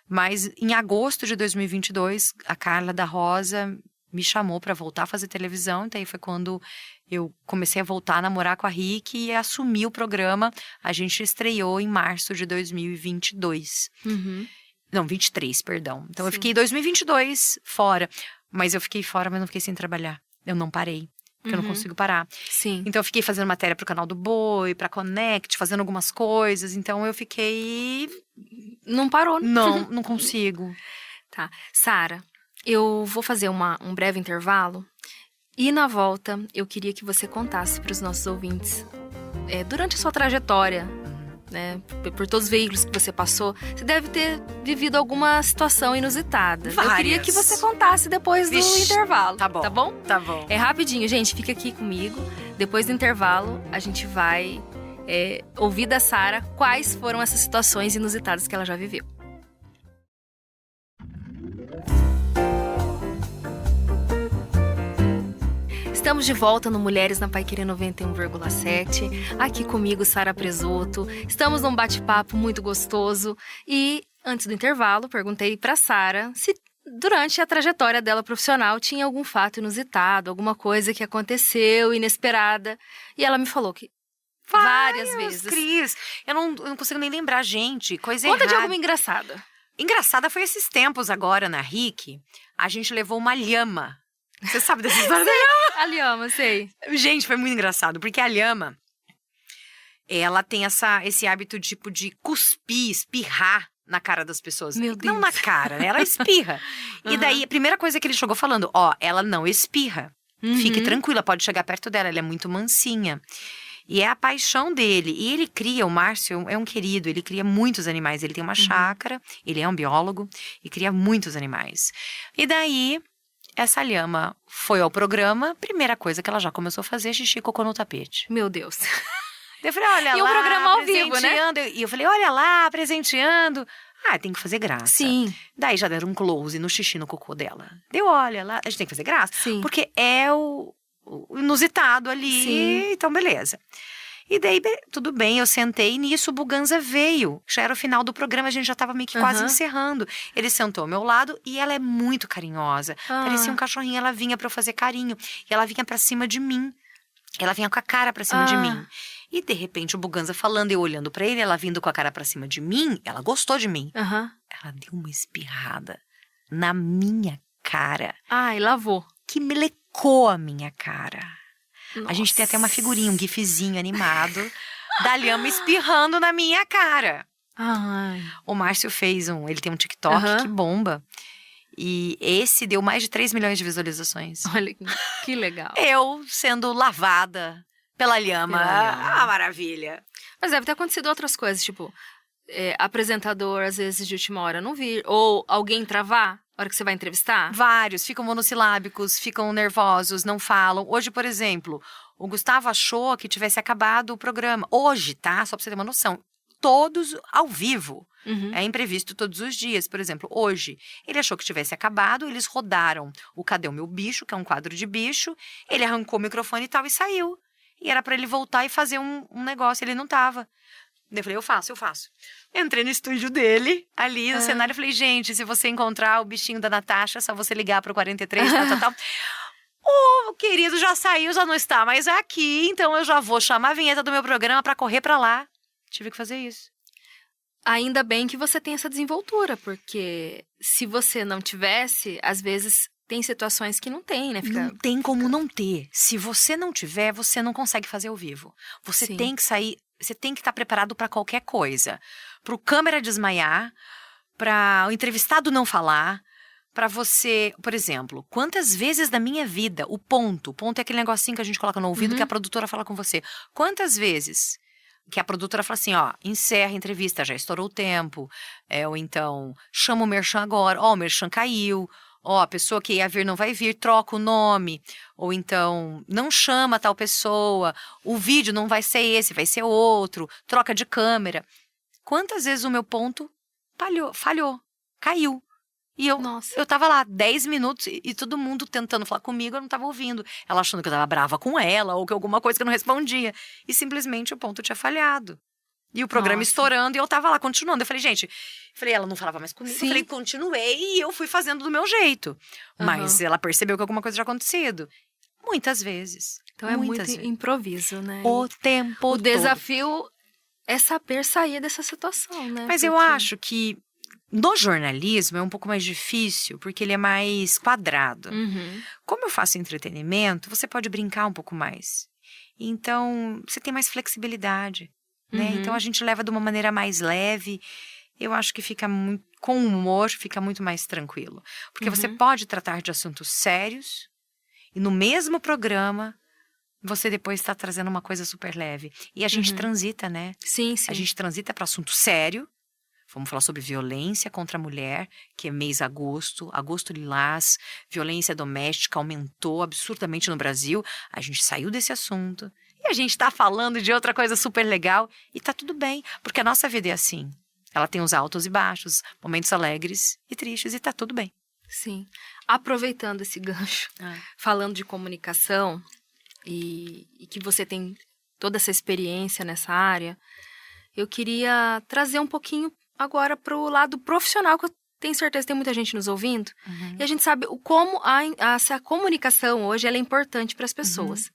Mas em agosto de 2022, a Carla da Rosa me chamou para voltar a fazer televisão. Então, aí foi quando eu comecei a voltar a namorar com a Rick e assumi o programa. A gente estreou em março de 2022. Não, 23, perdão. Então, eu fiquei 2022 fora. Mas eu fiquei fora, mas não fiquei sem trabalhar. Eu não parei. Porque eu não consigo parar. Sim. Então, eu fiquei fazendo matéria pro Canal do Boi, pra Connect, fazendo algumas coisas. Então, eu fiquei... Não parou, né? Não consigo. Tá. Sara, eu vou fazer um breve intervalo. E na volta, eu queria que você contasse para os nossos ouvintes, durante a sua trajetória, né, por todos os veículos que você passou, você deve ter vivido alguma situação inusitada. Várias. Eu queria que você contasse depois do intervalo. Tá bom. Tá bom? Tá bom. É rapidinho, gente, fica aqui comigo. Depois do intervalo, a gente vai ouvir da Sara quais foram essas situações inusitadas que ela já viveu. Estamos de volta no Mulheres na Paiquerê 91,7. Aqui comigo, Sara Presoto. Estamos num bate-papo muito gostoso. E, antes do intervalo, perguntei para Sara se, durante a trajetória dela profissional, tinha algum fato inusitado, alguma coisa que aconteceu, inesperada. E ela me falou que várias vezes. Cris, eu não consigo nem lembrar, gente. Coisa Conta errada. de alguma engraçada. Engraçada foi esses tempos agora na RIC. A gente levou uma lhama. Você sabe dessa história da lhama? A lhama, sei. Gente, foi muito engraçado, porque a lhama, ela tem esse hábito tipo de cuspir, espirrar na cara das pessoas. Meu Deus. Não na cara, né? Ela espirra. E daí, a primeira coisa que ele chegou falando, ela não espirra. Fique tranquila, pode chegar perto dela, ela é muito mansinha. E é a paixão dele. E ele cria, o Márcio é um querido, ele cria muitos animais. Ele tem uma chácara, ele é um biólogo e cria muitos animais. E daí, essa lhama foi ao programa, primeira coisa que ela já começou a fazer, xixi e cocô no tapete. Meu Deus. Eu falei, olha lá, E um programa ao vivo, né? E eu falei, olha lá, presenteando. Tem que fazer graça. Sim. Daí já deram um close no xixi no cocô dela. Deu, olha lá, a gente tem que fazer graça. Sim. Porque é o inusitado ali, Sim. então beleza. E daí, tudo bem, eu sentei e nisso o Buganza veio. Já era o final do programa, a gente já tava meio que quase encerrando. Ele sentou ao meu lado e ela é muito carinhosa. Parecia um cachorrinho, ela vinha pra eu fazer carinho. E ela vinha pra cima de mim. Ela vinha com a cara pra cima de mim. E de repente o Buganza falando, eu olhando pra ele, ela vindo com a cara pra cima de mim, ela gostou de mim. Ela deu uma espirrada na minha cara. Ai, lavou. Que melecou a minha cara. Nossa. A gente tem até uma figurinha, um gifzinho animado da lhama espirrando na minha cara. Ai. O Márcio fez ele tem um TikTok que bomba. E esse deu mais de 3 milhões de visualizações. Olha que legal. Eu sendo lavada pela lhama. Maravilha. Mas deve ter acontecido outras coisas, tipo, apresentador, às vezes, de última hora não vir. Ou alguém travar na hora que você vai entrevistar. Vários, ficam monossilábicos, ficam nervosos, não falam. Hoje, por exemplo, o Gustavo achou que tivesse acabado o programa. Hoje, tá? Só pra você ter uma noção. Todos ao vivo. É imprevisto todos os dias. Por exemplo, hoje, ele achou que tivesse acabado, eles rodaram o Cadê o Meu Bicho, que é um quadro de bicho. Ele arrancou o microfone e tal e saiu. E era pra ele voltar e fazer um negócio, ele não tava. Eu falei, eu faço. Entrei no estúdio dele, ali no cenário, e falei, gente, se você encontrar o bichinho da Natasha, é só você ligar pro 43, tal. O querido já saiu, já não está mais aqui, então eu já vou chamar a vinheta do meu programa pra correr pra lá. Tive que fazer isso. Ainda bem que você tem essa desenvoltura, porque se você não tivesse, às vezes tem situações que não tem, né? Não tem como não ter. Se você não tiver, você não consegue fazer ao vivo. Você tem que sair, você tem que estar preparado para qualquer coisa. Pro câmera desmaiar, para o entrevistado não falar, para você, por exemplo, quantas vezes na minha vida, o ponto é aquele negocinho que a gente coloca no ouvido que a produtora fala com você. Quantas vezes que a produtora fala assim, encerra a entrevista, já estourou o tempo. Ou então, chama o merchan agora, o merchan caiu. A pessoa que ia vir não vai vir, troca o nome. Ou então, não chama tal pessoa, o vídeo não vai ser esse, vai ser outro, troca de câmera. Quantas vezes o meu ponto falhou, caiu. E eu tava lá 10 minutos e todo mundo tentando falar comigo, eu não tava ouvindo. Ela achando que eu tava brava com ela ou que alguma coisa que eu não respondia. E simplesmente o ponto tinha falhado. E o programa estourando e eu tava lá continuando. Eu falei, gente, ela não falava mais comigo. Eu falei, continuei e eu fui fazendo do meu jeito. Mas ela percebeu que alguma coisa tinha acontecido. Muitas vezes. Então é muito improviso, né? O tempo todo. O desafio é saber sair dessa situação, né? Mas eu acho que no jornalismo é um pouco mais difícil, porque ele é mais quadrado. Como eu faço entretenimento, você pode brincar um pouco mais. Então, você tem mais flexibilidade. Né? Então a gente leva de uma maneira mais leve. Eu acho que fica muito, com humor fica muito mais tranquilo. Porque você pode tratar de assuntos sérios e no mesmo programa você depois está trazendo uma coisa super leve. E a gente transita, né? Sim. A gente transita para assunto sério. Vamos falar sobre violência contra a mulher, que é mês agosto lilás, violência doméstica aumentou absurdamente no Brasil. A gente saiu desse assunto. E a gente tá falando de outra coisa super legal e tá tudo bem, porque a nossa vida é assim. Ela tem os altos e baixos, momentos alegres e tristes e tá tudo bem. Sim. Aproveitando esse gancho, falando de comunicação e que você tem toda essa experiência nessa área, eu queria trazer um pouquinho agora pro lado profissional, que eu tenho certeza que tem muita gente nos ouvindo. E a gente sabe como essa comunicação hoje ela é importante para as pessoas.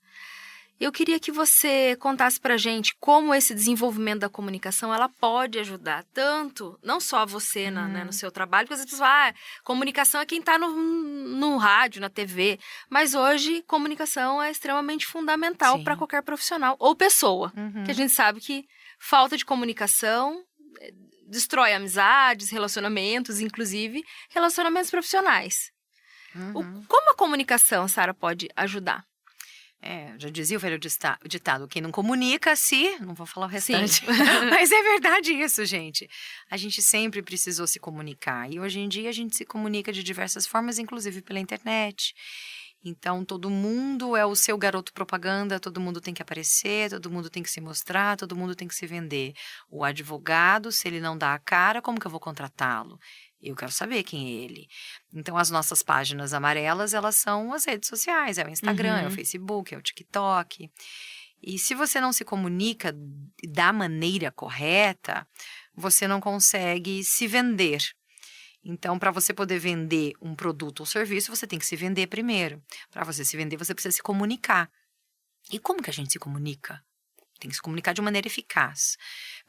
Eu queria que você contasse pra gente como esse desenvolvimento da comunicação, ela pode ajudar tanto, não só você né, no seu trabalho, porque as pessoas falam, comunicação é quem tá no rádio, na TV, mas hoje comunicação é extremamente fundamental para qualquer profissional ou pessoa, que a gente sabe que falta de comunicação destrói amizades, relacionamentos, inclusive relacionamentos profissionais. Como a comunicação, Sara, pode ajudar? Já dizia o velho ditado, quem não comunica não vou falar o restante, mas é verdade isso, gente. A gente sempre precisou se comunicar e hoje em dia a gente se comunica de diversas formas, inclusive pela internet. Então, todo mundo é o seu garoto propaganda, todo mundo tem que aparecer, todo mundo tem que se mostrar, todo mundo tem que se vender. O advogado, se ele não dá a cara, como que eu vou contratá-lo? Eu quero saber quem é ele. Então, as nossas páginas amarelas, elas são as redes sociais. É o Instagram, é o Facebook, é o TikTok. E se você não se comunica da maneira correta, você não consegue se vender. Então, para você poder vender um produto ou serviço, você tem que se vender primeiro. Para você se vender, você precisa se comunicar. E como que a gente se comunica? Tem que se comunicar de maneira eficaz.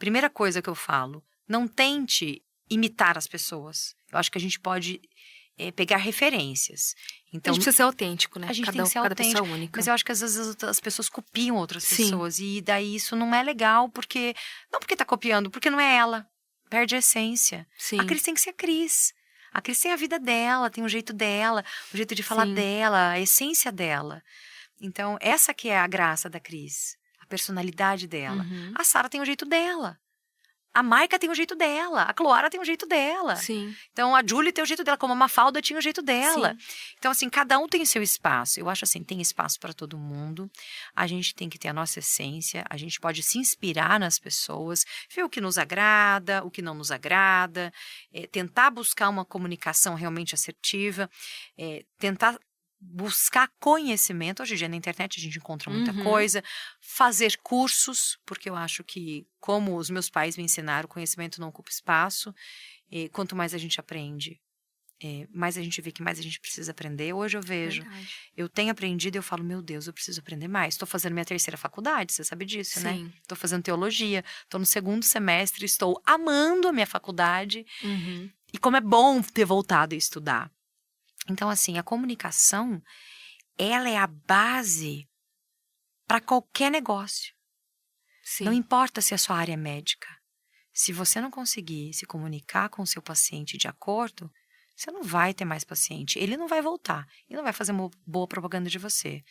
Primeira coisa que eu falo, não tente imitar as pessoas. Eu acho que a gente pode pegar referências. Então, a gente precisa ser autêntico, né? A gente tem que ser autêntico, pessoa única. mas eu acho que às vezes as pessoas copiam outras pessoas e daí isso não é legal, não porque tá copiando, porque não é ela. Perde a essência. Sim. A Cris tem que ser a Cris. A Cris tem a vida dela, tem o jeito dela, o jeito de falar dela, a essência dela. Então, essa que é a graça da Cris, a personalidade dela. A Sara tem o jeito dela. A Maica tem o jeito dela, a Cloara tem o jeito dela. Sim. Então, a Julie tem o jeito dela, como a Mafalda tinha o jeito dela. Sim. Então, assim, cada um tem o seu espaço. Eu acho assim, tem espaço para todo mundo. A gente tem que ter a nossa essência, a gente pode se inspirar nas pessoas, ver o que nos agrada, o que não nos agrada, tentar buscar uma comunicação realmente assertiva, tentar buscar conhecimento. Hoje em dia na internet a gente encontra muita coisa, fazer cursos, porque eu acho que, como os meus pais me ensinaram, o conhecimento não ocupa espaço, e quanto mais a gente aprende, mais a gente vê que mais a gente precisa aprender. Hoje eu vejo, eu tenho aprendido e eu falo, meu Deus, eu preciso aprender mais. Estou fazendo minha 3ª faculdade, você sabe disso, né? Estou fazendo teologia, estou no 2º semestre, estou amando a minha faculdade, e como é bom ter voltado a estudar. Então, assim, a comunicação, ela é a base para qualquer negócio. Sim. Não importa se a sua área é médica. Se você não conseguir se comunicar com o seu paciente de acordo, você não vai ter mais paciente. Ele não vai voltar. Ele não vai fazer uma boa propaganda de você.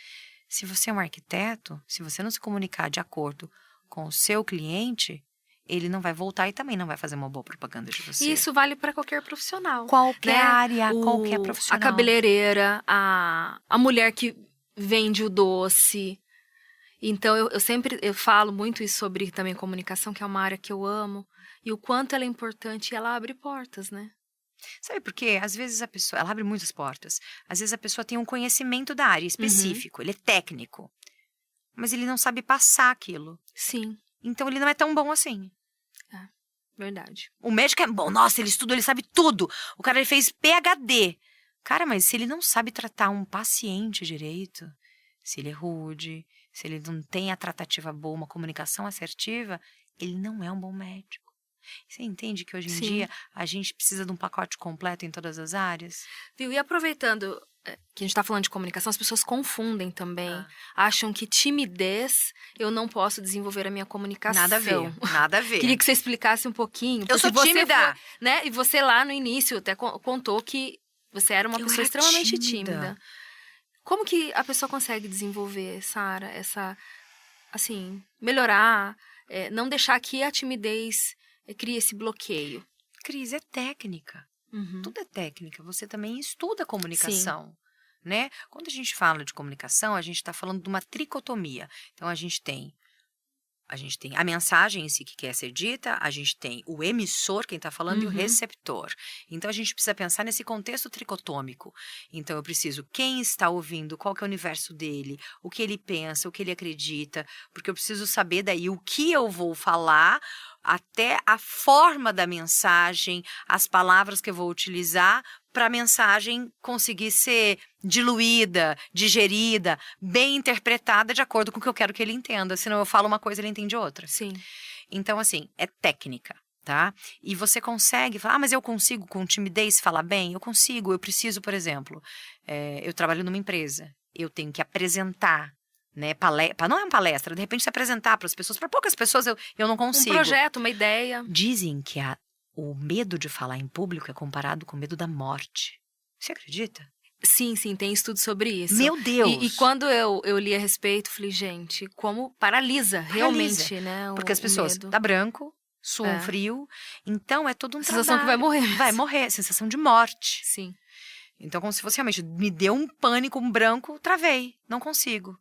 Se você é um arquiteto, se você não se comunicar de acordo com o seu cliente, ele não vai voltar e também não vai fazer uma boa propaganda de você. E isso vale para qualquer profissional. Qualquer né? área, qualquer profissional. A cabeleireira, a mulher que vende o doce. Então, eu falo muito isso sobre também comunicação, que é uma área que eu amo. E o quanto ela é importante e ela abre portas, né? Sabe por quê? Às vezes a pessoa, ela abre muitas portas. Às vezes a pessoa tem um conhecimento da área específico, ele é técnico. Mas ele não sabe passar aquilo. Sim. Então, ele não é tão bom assim. Verdade. O médico é bom. Nossa, ele estudou, ele sabe tudo. O cara ele fez PhD. Cara, mas se ele não sabe tratar um paciente direito, se ele é rude, se ele não tem a tratativa boa, uma comunicação assertiva, ele não é um bom médico. Você entende que hoje em dia a gente precisa de um pacote completo em todas as áreas? Viu? E aproveitando que a gente está falando de comunicação, as pessoas confundem também. Acham que timidez, eu não posso desenvolver a minha comunicação. Nada a ver, nada a ver. Queria que você explicasse um pouquinho. Eu sou tímida. Né? E você lá no início até contou que você era uma pessoa extremamente tímida. Como que a pessoa consegue desenvolver, Sara, assim, melhorar, não deixar que a timidez crie esse bloqueio? Cris, é técnica. Tudo é técnica. Você também estuda comunicação, né? Quando a gente fala de comunicação, a gente está falando de uma tricotomia. Então, a gente tem a mensagem em si que quer ser dita, a gente tem o emissor, quem está falando, e o receptor. Então, a gente precisa pensar nesse contexto tricotômico. Então, eu preciso quem está ouvindo, qual que é o universo dele, o que ele pensa, o que ele acredita, porque eu preciso saber daí o que eu vou falar, até a forma da mensagem, as palavras que eu vou utilizar para a mensagem conseguir ser diluída, digerida, bem interpretada de acordo com o que eu quero que ele entenda. Senão eu falo uma coisa e ele entende outra. Sim. Então, assim, é técnica, tá? E você consegue falar, mas eu consigo com timidez falar bem? Eu consigo, eu preciso, por exemplo, eu trabalho numa empresa, eu tenho que apresentar, né, não é uma palestra, de repente se apresentar para as pessoas, para poucas pessoas eu não consigo. Um projeto, uma ideia. Dizem que o medo de falar em público é comparado com o medo da morte. Você acredita? Sim, tem estudo sobre isso. Meu Deus! E quando eu li a respeito, falei, gente, como paralisa realmente, né? Porque as pessoas, medo. Tá branco, suam frio, então é todo um Sensação trabalho. que vai morrer. Vai morrer, sensação de morte. Sim. Então, como se fosse realmente, me deu um pânico, um branco, travei, não consigo,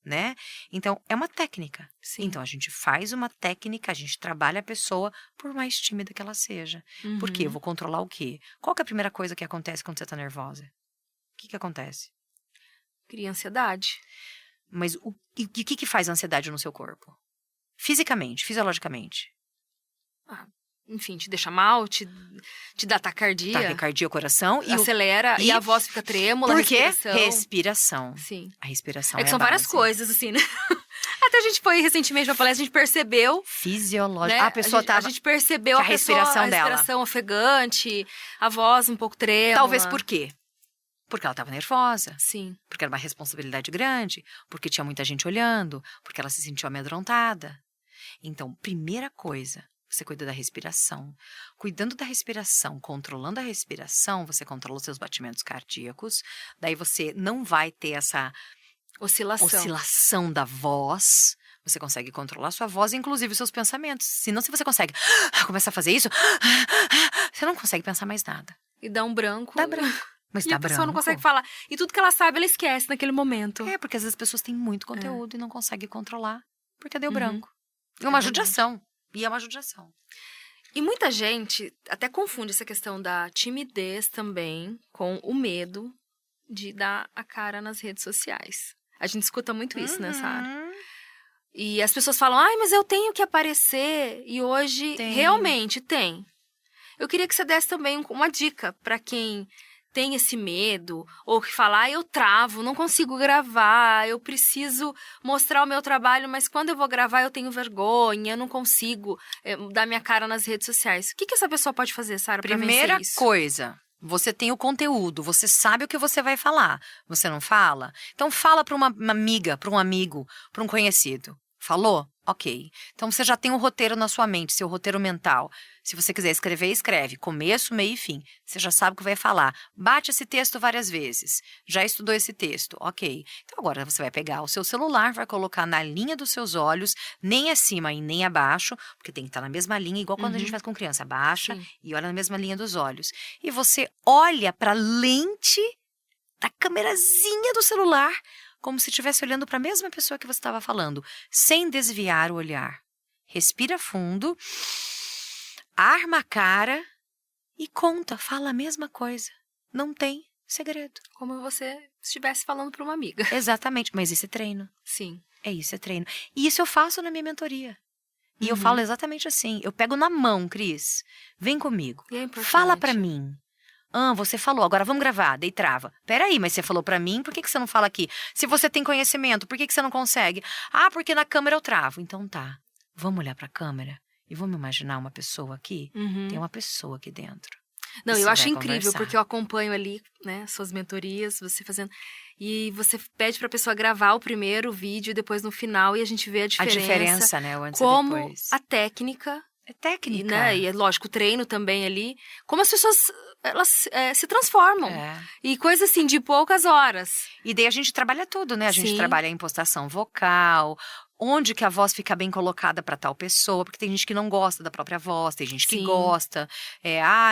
né? Então, é uma técnica. Sim. Então, a gente faz uma técnica, a gente trabalha a pessoa, por mais tímida que ela seja. Uhum. Por quê? Eu vou controlar o quê? Qual que é a primeira coisa que acontece quando você tá nervosa? O que acontece? Cria ansiedade. Mas o que faz a ansiedade no seu corpo? Fisicamente, fisiologicamente. Enfim, te deixa mal, te dá taquicardia. Taquicardia, coração. E acelera, e a voz fica trêmula. Por quê? Respiração. Respiração. Sim. A respiração É que são várias coisas, assim, né? Até a gente foi recentemente pra palestra, a gente percebeu. Fisiológico. Né? A pessoa a gente percebeu a respiração dela. A respiração ofegante, a voz um pouco trêmula. Talvez por quê? Porque ela estava nervosa. Sim. Porque era uma responsabilidade grande. Porque tinha muita gente olhando. Porque ela se sentiu amedrontada. Então, primeira coisa, você cuida da respiração. Cuidando da respiração, controlando a respiração, você controla os seus batimentos cardíacos. Daí você não vai ter essa oscilação da voz. Você consegue controlar a sua voz, inclusive os seus pensamentos. Senão, se você consegue começar a fazer isso, você não consegue pensar mais nada. E dá um branco. Dá branco. Mas e tá a pessoa branco. não consegue falar. E tudo que ela sabe, ela esquece naquele momento. É, porque às vezes as pessoas têm muito conteúdo e não conseguem controlar. Porque deu Uhum. branco. É uma judiação. E é uma judiação. E muita gente até confunde essa questão da timidez também com o medo de dar a cara nas redes sociais. A gente escuta muito isso, né, Sara? E as pessoas falam, mas eu tenho que aparecer. E hoje, realmente, tem. Eu queria que você desse também uma dica para quem tem esse medo, ou que fala, eu travo, não consigo gravar, eu preciso mostrar o meu trabalho, mas quando eu vou gravar eu tenho vergonha, eu não consigo dar minha cara nas redes sociais. O que essa pessoa pode fazer, Sara, para vencer isso? Primeira coisa, você tem o conteúdo, você sabe o que você vai falar. Você não fala? Então fala para uma amiga, para um amigo, para um conhecido. Falou? Ok. Então você já tem um roteiro na sua mente, seu roteiro mental. Se você quiser escrever, escreve. Começo, meio e fim. Você já sabe o que vai falar. Bate esse texto várias vezes. Já estudou esse texto. Ok. Então agora você vai pegar o seu celular, vai colocar na linha dos seus olhos, nem acima e nem abaixo, porque tem que estar na mesma linha, igual quando a gente faz com criança. Abaixa e olha na mesma linha dos olhos. E você olha para a lente da câmerazinha do celular, como se estivesse olhando para a mesma pessoa que você estava falando, sem desviar o olhar. Respira fundo, arma a cara e conta, fala a mesma coisa. Não tem segredo. Como você estivesse falando para uma amiga. Exatamente, mas isso é treino. Sim. Isso é treino. E isso eu faço na minha mentoria. E eu falo exatamente assim, eu pego na mão, Cris, vem comigo, E é importante. fala para mim. Você falou, agora vamos gravar, daí trava. Peraí, mas você falou pra mim, por que você não fala aqui? Se você tem conhecimento, por que você não consegue? Porque na câmera eu travo. Então tá, vamos olhar pra câmera e vamos imaginar uma pessoa aqui? Tem uma pessoa aqui dentro. Não, Você eu acho vai incrível, conversar. porque eu acompanho ali, né, suas mentorias, você fazendo... E você pede pra pessoa gravar o primeiro vídeo e depois no final, e a gente vê a diferença. A diferença, né, o antes como e depois. a técnica... É técnica. Né? E é lógico, o treino também ali. Como as pessoas, elas se transformam. E coisa assim, de poucas horas. E daí a gente trabalha tudo, né? A gente Sim. trabalha a impostação vocal, onde que a voz fica bem colocada para tal pessoa, porque tem gente que não gosta da própria voz, tem gente que Sim. gosta.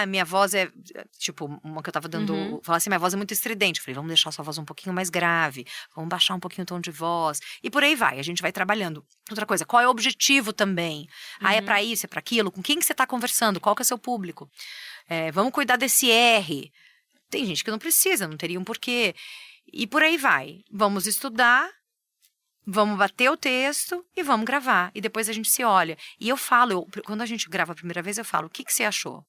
Minha voz é, tipo, uma que eu tava dando, falar assim, minha voz é muito estridente. Eu falei, vamos deixar a sua voz um pouquinho mais grave, vamos baixar um pouquinho o tom de voz. E por aí vai, a gente vai trabalhando. Outra coisa, qual é o objetivo também? É pra isso, é pra aquilo? Com quem que você tá conversando? Qual que é o seu público? Vamos cuidar desse R. Tem gente que não precisa, não teria um porquê. E por aí vai. Vamos estudar. Vamos bater o texto e vamos gravar. E depois a gente se olha. E eu falo, quando a gente grava a primeira vez, eu falo, o que você achou? O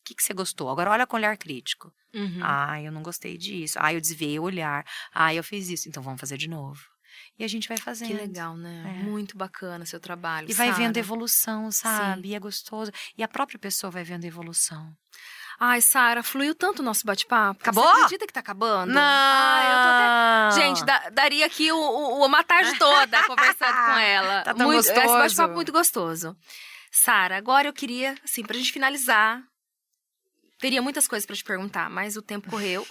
que você gostou? Agora olha com olhar crítico. Eu não gostei disso. Eu desviei o olhar. Eu fiz isso. Então vamos fazer de novo. E a gente vai fazendo. Que legal, né? Muito bacana seu trabalho, E vai Sara. vendo evolução, sabe? Sim. E é gostoso. E a própria pessoa vai vendo evolução. Ai, Sara, fluiu tanto o nosso bate-papo. Acabou? Você acredita que tá acabando? Não! Eu tô até... Gente, daria aqui uma tarde toda conversando com ela. Tá tão Esse gostoso. bate-papo muito gostoso. Sara, agora eu queria, assim, pra gente finalizar... Teria muitas coisas pra te perguntar, mas o tempo correu.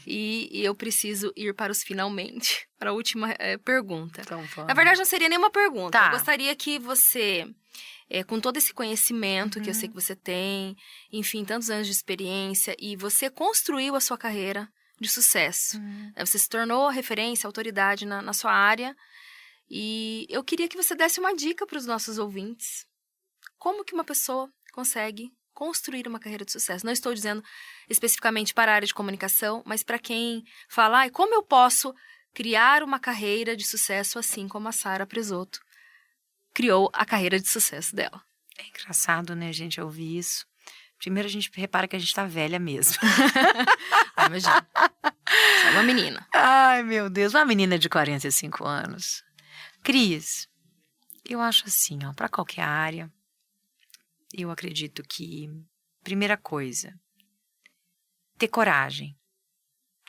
e eu preciso ir para os finalmente. Para a última pergunta. Então, Na verdade, não seria nenhuma pergunta. Tá. Eu gostaria que você... com todo esse conhecimento que eu sei que você tem, enfim, tantos anos de experiência, e você construiu a sua carreira de sucesso. Você se tornou referência, autoridade na sua área, e eu queria que você desse uma dica para os nossos ouvintes. Como que uma pessoa consegue construir uma carreira de sucesso? Não estou dizendo especificamente para a área de comunicação, mas para quem fala, como eu posso criar uma carreira de sucesso assim como a Sara Presotto criou a carreira de sucesso dela. É engraçado, né, gente, ouvir isso. Primeiro a gente repara que a gente tá velha mesmo. Imagina. Você é uma menina. Ai, meu Deus, uma menina de 45 anos. Cris, eu acho assim, para qualquer área, eu acredito que, primeira coisa, ter coragem.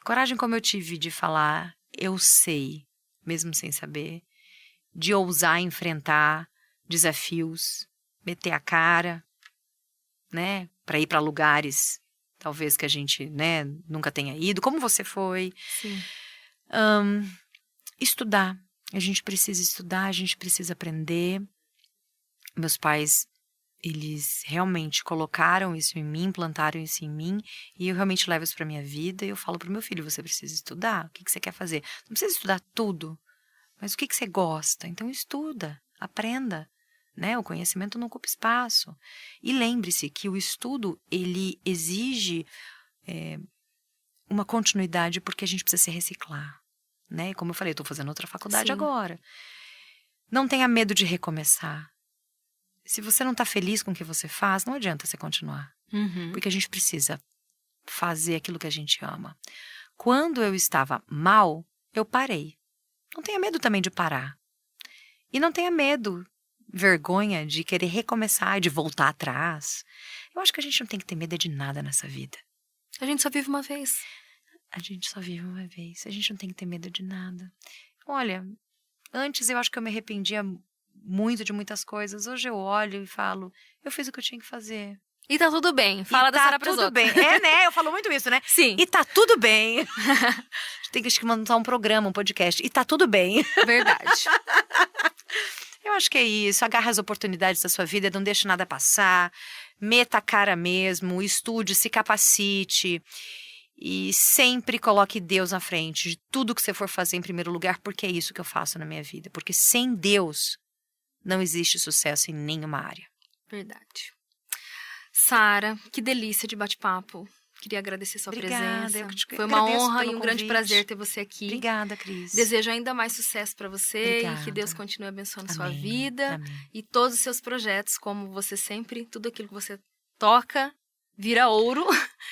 Coragem como eu tive de falar, eu sei, mesmo sem saber. De ousar enfrentar desafios, meter a cara, né? Para ir para lugares, talvez que a gente, né, nunca tenha ido. Como você foi? Sim. Estudar. A gente precisa estudar, a gente precisa aprender. Meus pais, eles realmente colocaram isso em mim, plantaram isso em mim, e eu realmente levo isso para minha vida. E eu falo pro meu filho, você precisa estudar. O que você quer fazer? Não precisa estudar tudo. Mas o que você gosta? Então estuda, aprenda, né? O conhecimento não ocupa espaço. E lembre-se que o estudo, ele exige uma continuidade porque a gente precisa se reciclar, né? Como eu falei, eu estou fazendo outra faculdade agora. Não tenha medo de recomeçar. Se você não está feliz com o que você faz, não adianta você continuar. Porque a gente precisa fazer aquilo que a gente ama. Quando eu estava mal, eu parei. Não tenha medo também de parar. E não tenha medo, vergonha de querer recomeçar, de voltar atrás. Eu acho que a gente não tem que ter medo de nada nessa vida. A gente só vive uma vez. A gente só vive uma vez. A gente não tem que ter medo de nada. Olha, antes eu acho que eu me arrependia muito de muitas coisas. Hoje eu olho e falo, eu fiz o que eu tinha que fazer. E tá tudo bem. Fala da Sara Presotto. Tudo bem. Né? Eu falo muito isso, né? Sim. E tá tudo bem. Tem que montar um programa, um podcast. E tá tudo bem. Verdade. Eu acho que é isso. Agarra as oportunidades da sua vida, não deixe nada passar. Meta a cara mesmo, estude, se capacite. E sempre coloque Deus na frente de tudo que você for fazer em primeiro lugar, porque é isso que eu faço na minha vida. Porque sem Deus não existe sucesso em nenhuma área. Verdade. Sara, que delícia de bate-papo. Queria agradecer sua presença. Foi uma honra e um grande prazer ter você aqui. Obrigada, Cris. Desejo ainda mais sucesso para você. Obrigada. E que Deus continue abençoando Amém. sua vida. Amém. E todos os seus projetos, como você sempre, tudo aquilo que você toca, vira ouro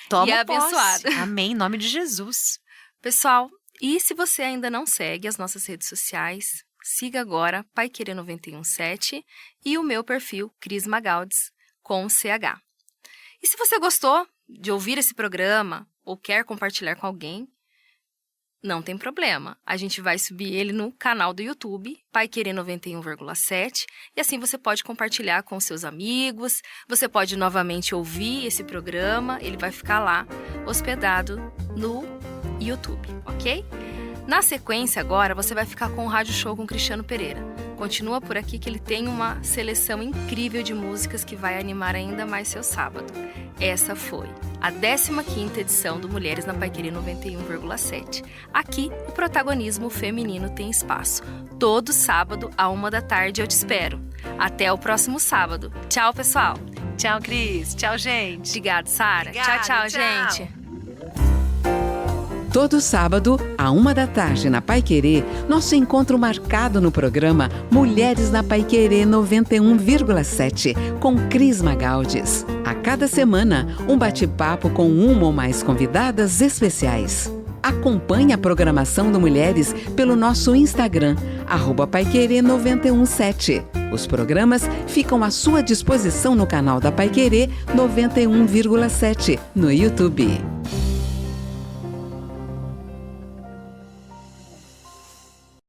Toma e é posse. abençoado. Amém, em nome de Jesus. Pessoal, e se você ainda não segue as nossas redes sociais, siga agora Paiquerê 917 e o meu perfil, Cris Magaldes, com CH. E se você gostou de ouvir esse programa ou quer compartilhar com alguém, não tem problema. A gente vai subir ele no canal do YouTube, Paiquerê 91,7, e assim você pode compartilhar com seus amigos, você pode novamente ouvir esse programa, ele vai ficar lá, hospedado no YouTube, ok? Na sequência agora, você vai ficar com o Rádio Show com Cristiano Pereira. Continua por aqui que ele tem uma seleção incrível de músicas que vai animar ainda mais seu sábado. Essa foi a 15ª edição do Mulheres na Paiquerê 91,7. Aqui, o protagonismo feminino tem espaço. Todo sábado, à 13h, eu te espero. Até o próximo sábado. Tchau, pessoal. Tchau, Cris. Tchau, gente. Obrigada, Sara. Tchau, Obrigada, gente. Todo sábado, à 13h, na Paiquerê, nosso encontro marcado no programa Mulheres na Paiquerê 91,7, com Cris Magaldes. A cada semana, um bate-papo com uma ou mais convidadas especiais. Acompanhe a programação do Mulheres pelo nosso Instagram, @paiquerê917. Os programas ficam à sua disposição no canal da Paiquerê 91,7, no YouTube.